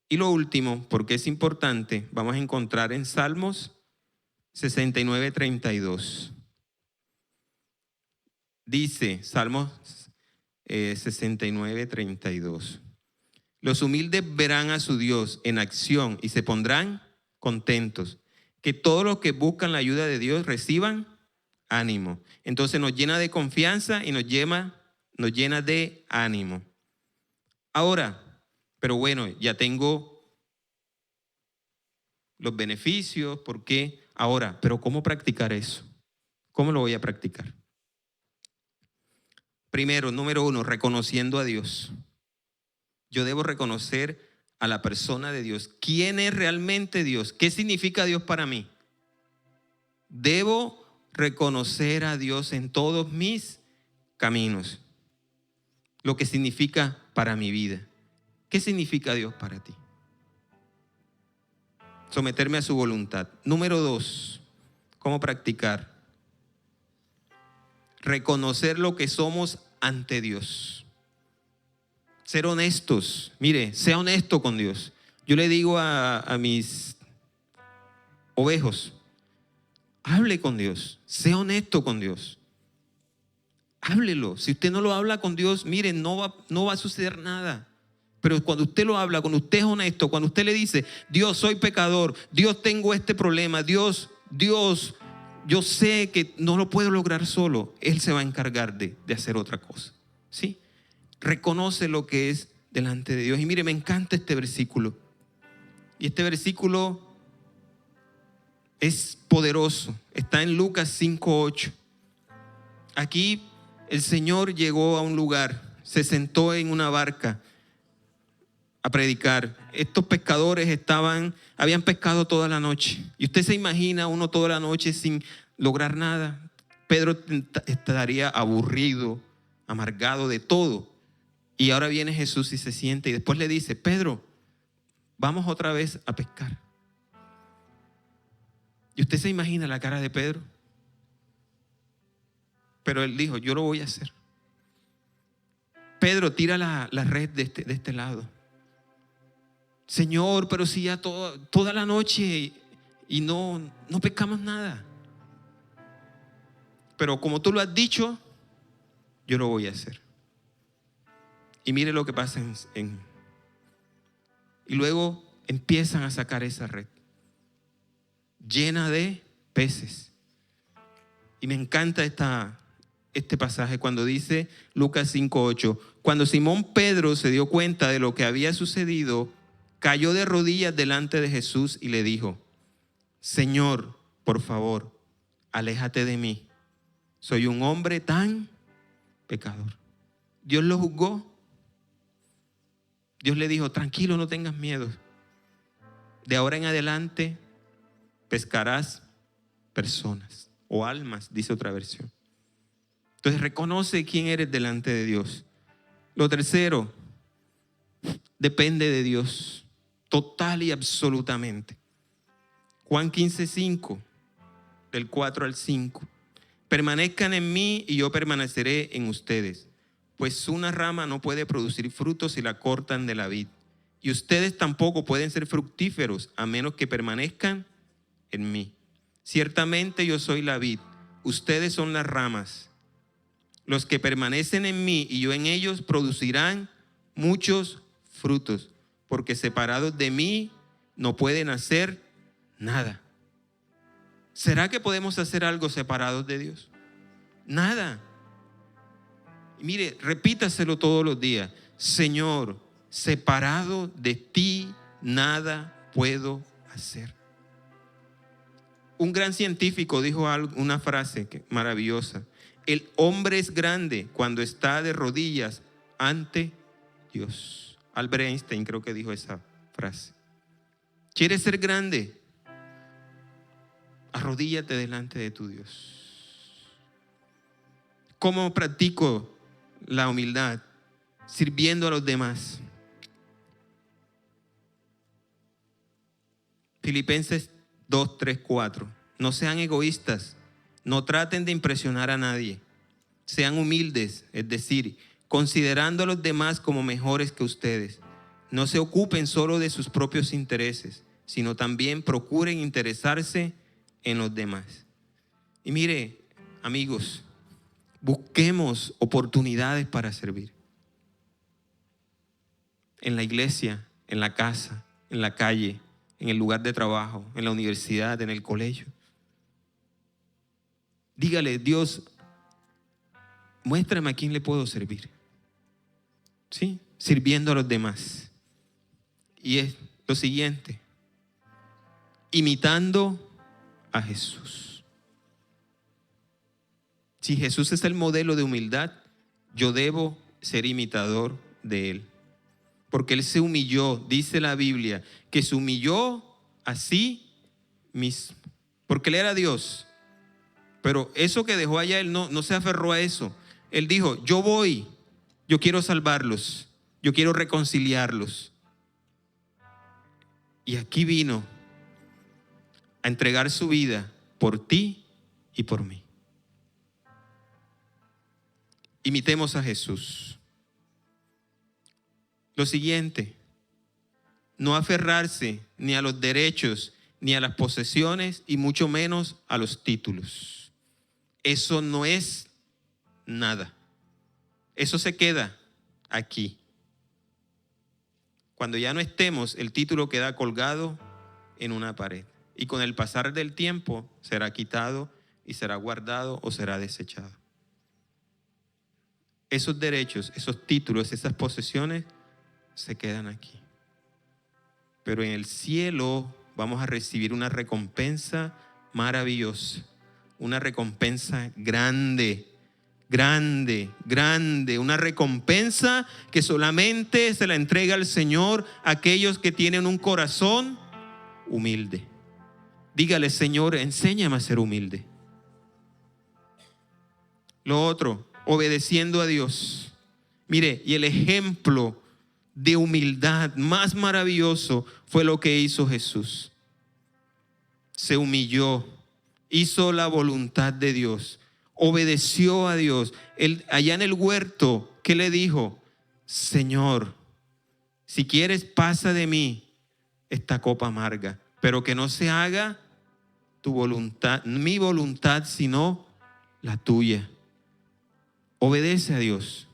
Y lo último, porque es importante, vamos a encontrar en Salmos 69:32. Dice, Salmos 69:32. Los humildes verán a su Dios en acción y se pondrán contentos. Que todos los que buscan la ayuda de Dios reciban ánimo. Entonces nos llena de confianza y nos llena de ánimo. Ahora, pero bueno, ya tengo los beneficios, ¿por qué? Ahora, pero ¿cómo practicar eso? ¿Cómo lo voy a practicar? Primero, número 1, reconociendo a Dios. Yo debo reconocer a la persona de Dios. ¿Quién es realmente Dios? ¿Qué significa Dios para mí? Debo reconocer a Dios en todos mis caminos. Lo que significa para mi vida. ¿Qué significa Dios para ti? Someterme a su voluntad. Número 2, ¿cómo practicar? Reconocer lo que somos ante Dios. Ser honestos. Mire, sea honesto con Dios. Yo le digo a mis ovejos, hable con Dios, sea honesto con Dios. Háblelo. Si usted no lo habla con Dios, mire, no va a suceder nada. Pero cuando usted lo habla, cuando usted es honesto, cuando usted le dice, Dios, soy pecador, Dios, tengo este problema, Dios, yo sé que no lo puedo lograr solo, Él se va a encargar de hacer otra cosa. ¿Sí? Reconoce lo que es delante de Dios. Y mire, me encanta este versículo. Y este versículo es poderoso. Está en Lucas 5:8. Aquí el Señor llegó a un lugar, se sentó en una barca a predicar. Estos pescadores habían pescado toda la noche. Y usted se imagina uno toda la noche sin lograr nada. Pedro estaría aburrido, amargado de todo. Y ahora viene Jesús y se siente y después le dice, Pedro, vamos otra vez a pescar. Y usted se imagina la cara de Pedro. Pero él dijo, yo lo voy a hacer. Pedro, tira la red de este lado. Señor, pero si ya toda la noche y no pescamos nada. Pero como tú lo has dicho, yo lo voy a hacer. Y mire lo que pasa y luego empiezan a sacar esa red llena de peces. Y me encanta este pasaje cuando dice Lucas 5:8. Cuando Simón Pedro se dio cuenta de lo que había sucedido, cayó de rodillas delante de Jesús y le dijo, Señor, por favor, aléjate de mí. Soy un hombre tan pecador. Dios lo juzgó. Dios le dijo, tranquilo, no tengas miedo. De ahora en adelante pescarás personas o almas, dice otra versión. Entonces reconoce quién eres delante de Dios. Lo tercero, depende de Dios, total y absolutamente. Juan 15:5, del 4 al 5. Permanezcan en mí y yo permaneceré en ustedes. Pues una rama no puede producir frutos si la cortan de la vid. Y ustedes tampoco pueden ser fructíferos a menos que permanezcan en mí. Ciertamente yo soy la vid, ustedes son las ramas. Los que permanecen en mí y yo en ellos producirán muchos frutos, porque separados de mí no pueden hacer Nada. ¿Será que podemos hacer algo separados de Dios? Nada. Y mire, repítaselo todos los días. Señor, separado de ti, nada puedo hacer. Un gran científico dijo una frase maravillosa. El hombre es grande cuando está de rodillas ante Dios. Albert Einstein creo que dijo esa frase. ¿Quieres ser grande? Arrodíllate delante de tu Dios. ¿Cómo practico la humildad? Sirviendo a los demás. Filipenses 2, 3, 4. No sean egoístas, no traten de impresionar a nadie. Sean humildes, es decir, considerando a los demás como mejores que ustedes. No se ocupen solo de sus propios intereses, sino también procuren interesarse en los demás. Y mire, amigos, busquemos oportunidades para servir. En la iglesia, en la casa, en la calle, en el lugar de trabajo, en la universidad, en el colegio. Dígale, Dios, muéstrame a quién le puedo servir. ¿Sí? Sirviendo a los demás. Y es lo siguiente, imitando a Jesús. Si Jesús es el modelo de humildad, yo debo ser imitador de Él. Porque Él se humilló, dice la Biblia, que se humilló a sí mismo. Porque Él era Dios. Pero eso que dejó allá, Él no se aferró a eso. Él dijo, yo voy, yo quiero salvarlos, yo quiero reconciliarlos. Y aquí vino a entregar su vida por ti y por mí. Imitemos a Jesús. Lo siguiente, no aferrarse ni a los derechos, ni a las posesiones, y mucho menos a los títulos. Eso no es nada. Eso se queda aquí. Cuando ya no estemos, el título queda colgado en una pared. Y con el pasar del tiempo será quitado y será guardado o será desechado. Esos derechos, esos títulos, esas posesiones se quedan aquí. Pero en el cielo vamos a recibir una recompensa maravillosa, una recompensa grande, grande, grande, una recompensa que solamente se la entrega al Señor a aquellos que tienen un corazón humilde. Dígale, Señor, enséñame a ser humilde. Lo otro, obedeciendo a Dios. Mire, y el ejemplo de humildad más maravilloso fue lo que hizo Jesús. Se humilló, hizo la voluntad de Dios, obedeció a Dios. Él, allá en el huerto, ¿qué le dijo? Señor, si quieres, pasa de mí esta copa amarga, pero que no se haga tu voluntad, mi voluntad, sino la tuya. Obedece a Dios.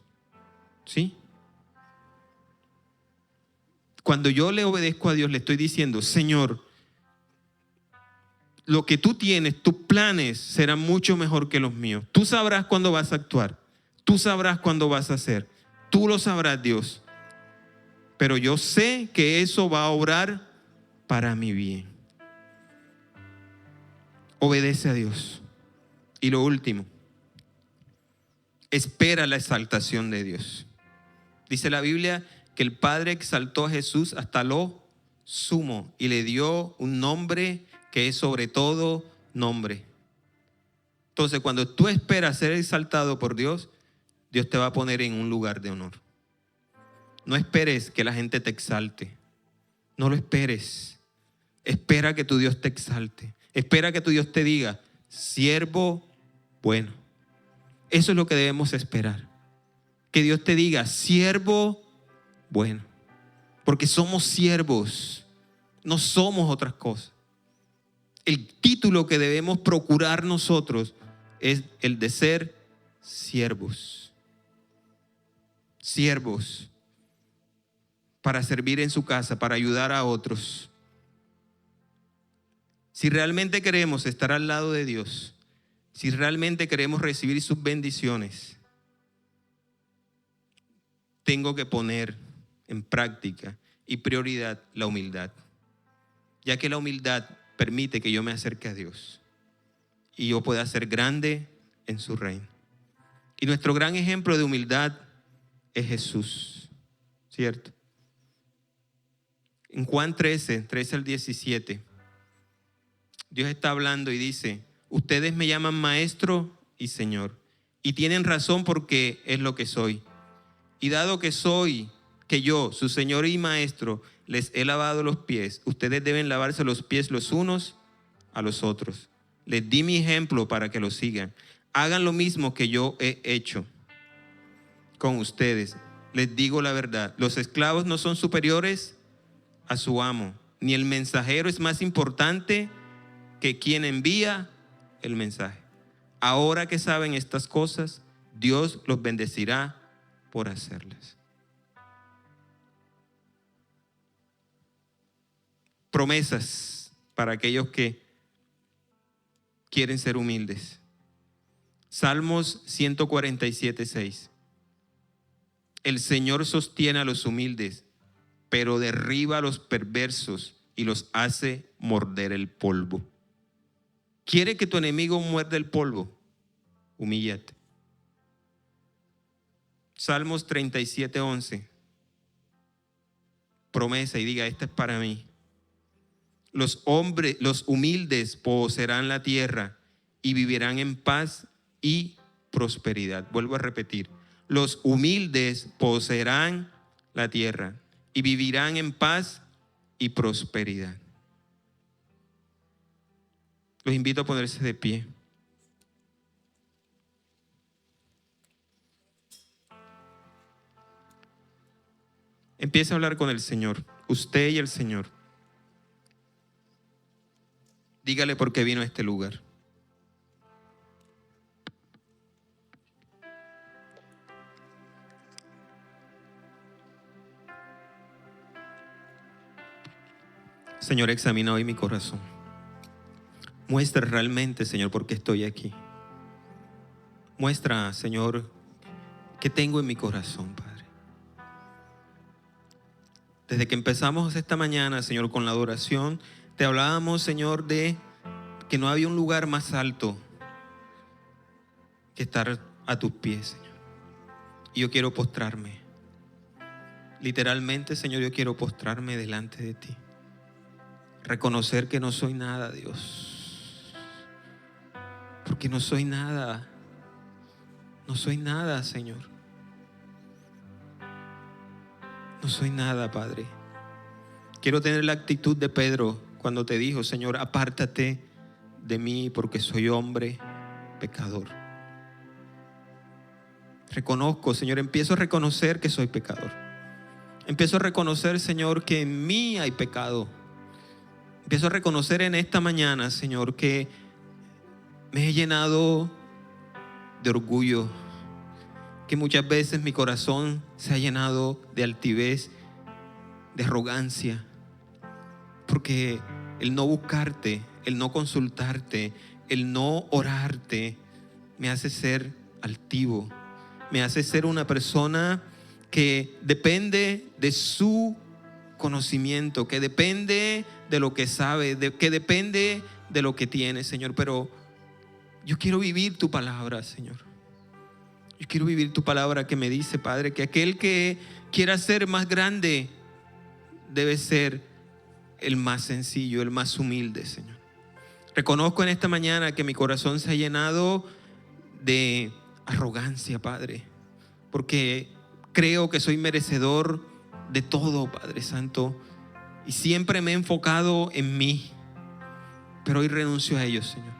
¿Sí? Cuando yo le obedezco a Dios, le estoy diciendo, Señor, lo que tú tienes, tus planes serán mucho mejor que los míos. Tú sabrás cuándo vas a actuar. Tú sabrás cuándo vas a hacer. Tú lo sabrás, Dios. Pero yo sé que eso va a obrar para mi bien. Obedece a Dios. Y lo último, espera la exaltación de Dios. Dice la Biblia que el Padre exaltó a Jesús hasta lo sumo y le dio un nombre que es sobre todo nombre. Entonces, cuando tú esperas ser exaltado por Dios, Dios te va a poner en un lugar de honor. No esperes que la gente te exalte. No lo esperes. Espera que tu Dios te exalte. Espera que tu Dios te diga, siervo bueno. Eso es lo que debemos esperar. Que Dios te diga, siervo bueno. Porque somos siervos, no somos otras cosas. El título que debemos procurar nosotros es el de ser siervos. Siervos. Para servir en su casa, para ayudar a otros. Si realmente queremos estar al lado de Dios, si realmente queremos recibir sus bendiciones, tengo que poner en práctica y prioridad la humildad, ya que la humildad permite que yo me acerque a Dios y yo pueda ser grande en su reino. Y nuestro gran ejemplo de humildad es Jesús, ¿cierto? En Juan 13 al 17, Dios está hablando y dice: ustedes me llaman maestro y Señor, y tienen razón porque es lo que soy. Y dado que yo, su Señor y Maestro, les he lavado los pies, ustedes deben lavarse los pies los unos a los otros. Les di mi ejemplo para que lo sigan. Hagan lo mismo que yo he hecho con ustedes. Les digo la verdad, los esclavos no son superiores a su amo, ni el mensajero es más importante que quien envía el mensaje. Ahora que saben estas cosas, Dios los bendecirá por hacerlas. Promesas para aquellos que quieren ser humildes. Salmos 147:6. El Señor sostiene a los humildes, pero derriba a los perversos y los hace morder el polvo. ¿Quiere que tu enemigo muerda el polvo? Humíllate. Salmos 37:11. Promesa y diga: esta es para mí. Los humildes poseerán la tierra y vivirán en paz y prosperidad. Vuelvo a repetir. Los humildes poseerán la tierra y vivirán en paz y prosperidad. Los invito a ponerse de pie. Empieza a hablar con el Señor, usted y el Señor. Dígale por qué vino a este lugar. Señor, examina hoy mi corazón. Muestra realmente, Señor, por qué estoy aquí. Muestra, Señor, qué tengo en mi corazón, Padre. Desde que empezamos esta mañana, Señor, con la adoración, te hablábamos, Señor, de que no había un lugar más alto que estar a tus pies, Señor. Y yo quiero postrarme. Literalmente, Señor, yo quiero postrarme delante de ti. Reconocer que no soy nada, Dios. Porque no soy nada. No soy nada, Señor. No soy nada, Padre. Quiero tener la actitud de Pedro cuando te dijo: Señor, apártate de mí porque soy hombre pecador. Reconozco, Señor, empiezo a reconocer que soy pecador. Empiezo a reconocer, Señor, que en mí hay pecado. Empiezo a reconocer en esta mañana, Señor, que me he llenado de orgullo, que muchas veces mi corazón se ha llenado de altivez, de arrogancia, porque el no buscarte, el no consultarte, el no orarte, me hace ser altivo, me hace ser una persona que depende de su conocimiento, que depende de lo que sabe, que depende de lo que tiene, Señor. Pero yo quiero vivir tu palabra, Señor. Yo quiero vivir tu palabra que me dice, Padre, que aquel que quiera ser más grande debe ser el más sencillo, el más humilde, Señor. Reconozco en esta mañana que mi corazón se ha llenado de arrogancia, Padre, porque creo que soy merecedor de todo, Padre Santo, y siempre me he enfocado en mí, pero hoy renuncio a ello, Señor.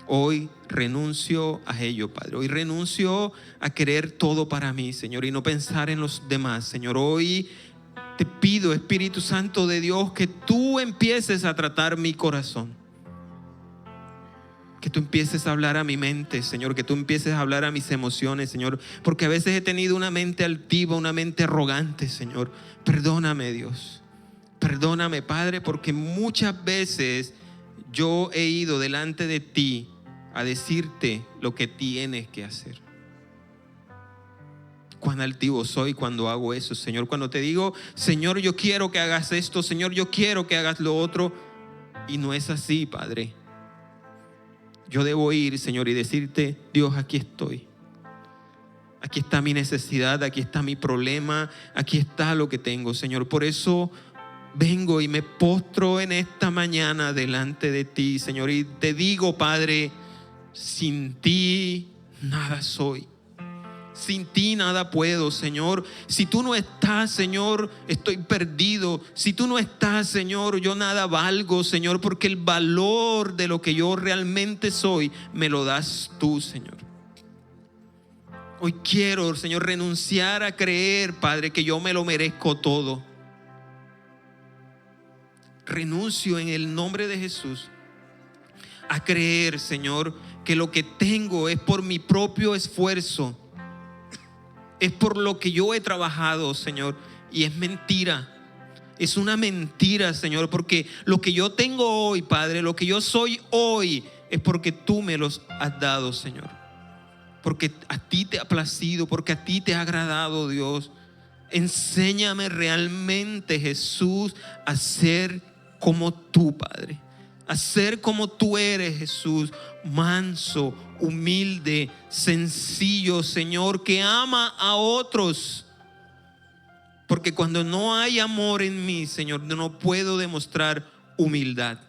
Hoy renuncio a ello, Padre. Hoy renuncio a querer todo para mí, Señor, y no pensar en los demás, Señor. Hoy te pido, Espíritu Santo de Dios, que tú empieces a tratar mi corazón. Que tú empieces a hablar a mi mente, Señor. Que tú empieces a hablar a mis emociones, Señor. Porque a veces he tenido una mente altiva, una mente arrogante, Señor. Perdóname, Dios. Perdóname, Padre, porque muchas veces yo he ido delante de ti a decirte lo que tienes que hacer. Cuán altivo soy cuando hago eso, Señor. Cuando te digo, Señor, yo quiero que hagas esto, Señor, yo quiero que hagas lo otro. Y no es así, Padre. Yo debo ir, Señor, y decirte, Dios, aquí estoy. Aquí está mi necesidad, aquí está mi problema, aquí está lo que tengo, Señor. Por eso vengo y me postro en esta mañana delante de ti, Señor. Y te digo, Padre, sin ti nada soy. Sin ti nada puedo, Señor. Si tú no estás, Señor, estoy perdido. Si tú no estás, Señor, yo nada valgo, Señor, porque el valor de lo que yo realmente soy me lo das tú, Señor. Hoy quiero, Señor, renunciar a creer, Padre, que yo me lo merezco todo. Renuncio en el nombre de Jesús a creer, Señor, que lo que tengo es por mi propio esfuerzo. Es por lo que yo he trabajado, Señor, y es mentira. Es una mentira, Señor, porque lo que yo tengo hoy, Padre, lo que yo soy hoy, es porque tú me los has dado, Señor. Porque a ti te ha placido, porque a ti te ha agradado, Dios. Enséñame realmente, Jesús, a ser como tú, Padre. A ser como tú eres, Jesús, manso, humilde, sencillo, Señor, que ama a otros. Porque cuando no hay amor en mí, Señor, no puedo demostrar humildad.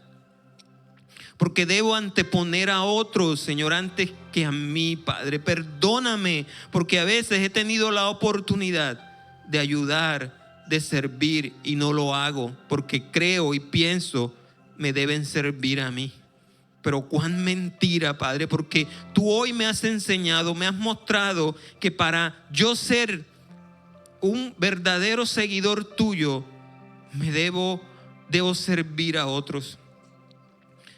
Porque debo anteponer a otros, Señor, antes que a mí, Padre. Perdóname, porque a veces he tenido la oportunidad de ayudar, de servir, y no lo hago, porque creo y pienso me deben servir a mí. Pero cuán mentira, Padre, porque tú hoy me has enseñado, me has mostrado que para yo ser un verdadero seguidor tuyo, debo servir a otros.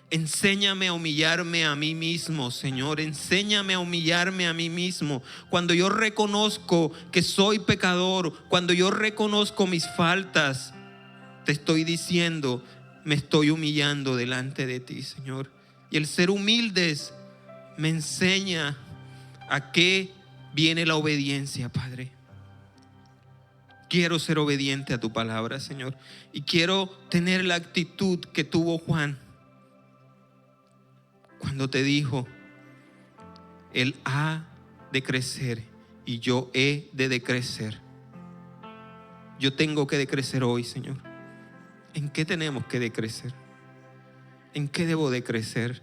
Enséñame a humillarme a mí mismo, Señor. Enséñame a humillarme a mí mismo. Cuando yo reconozco que soy pecador, cuando yo reconozco mis faltas, te estoy diciendo, me estoy humillando delante de ti, Señor. Y el ser humildes me enseña a qué viene la obediencia, Padre. Quiero ser obediente a tu palabra, Señor. Y quiero tener la actitud que tuvo Juan cuando te dijo, Él ha de crecer y yo he de decrecer. Yo tengo que decrecer hoy, Señor. ¿En qué tenemos que decrecer? ¿En qué debo de crecer?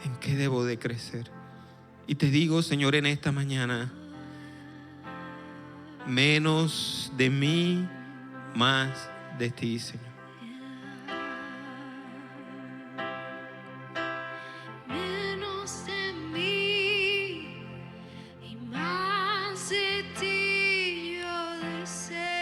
¿En qué debo de crecer? Y te digo, Señor, en esta mañana, menos de mí, más de ti, Señor. Menos de mí y más de ti yo deseo.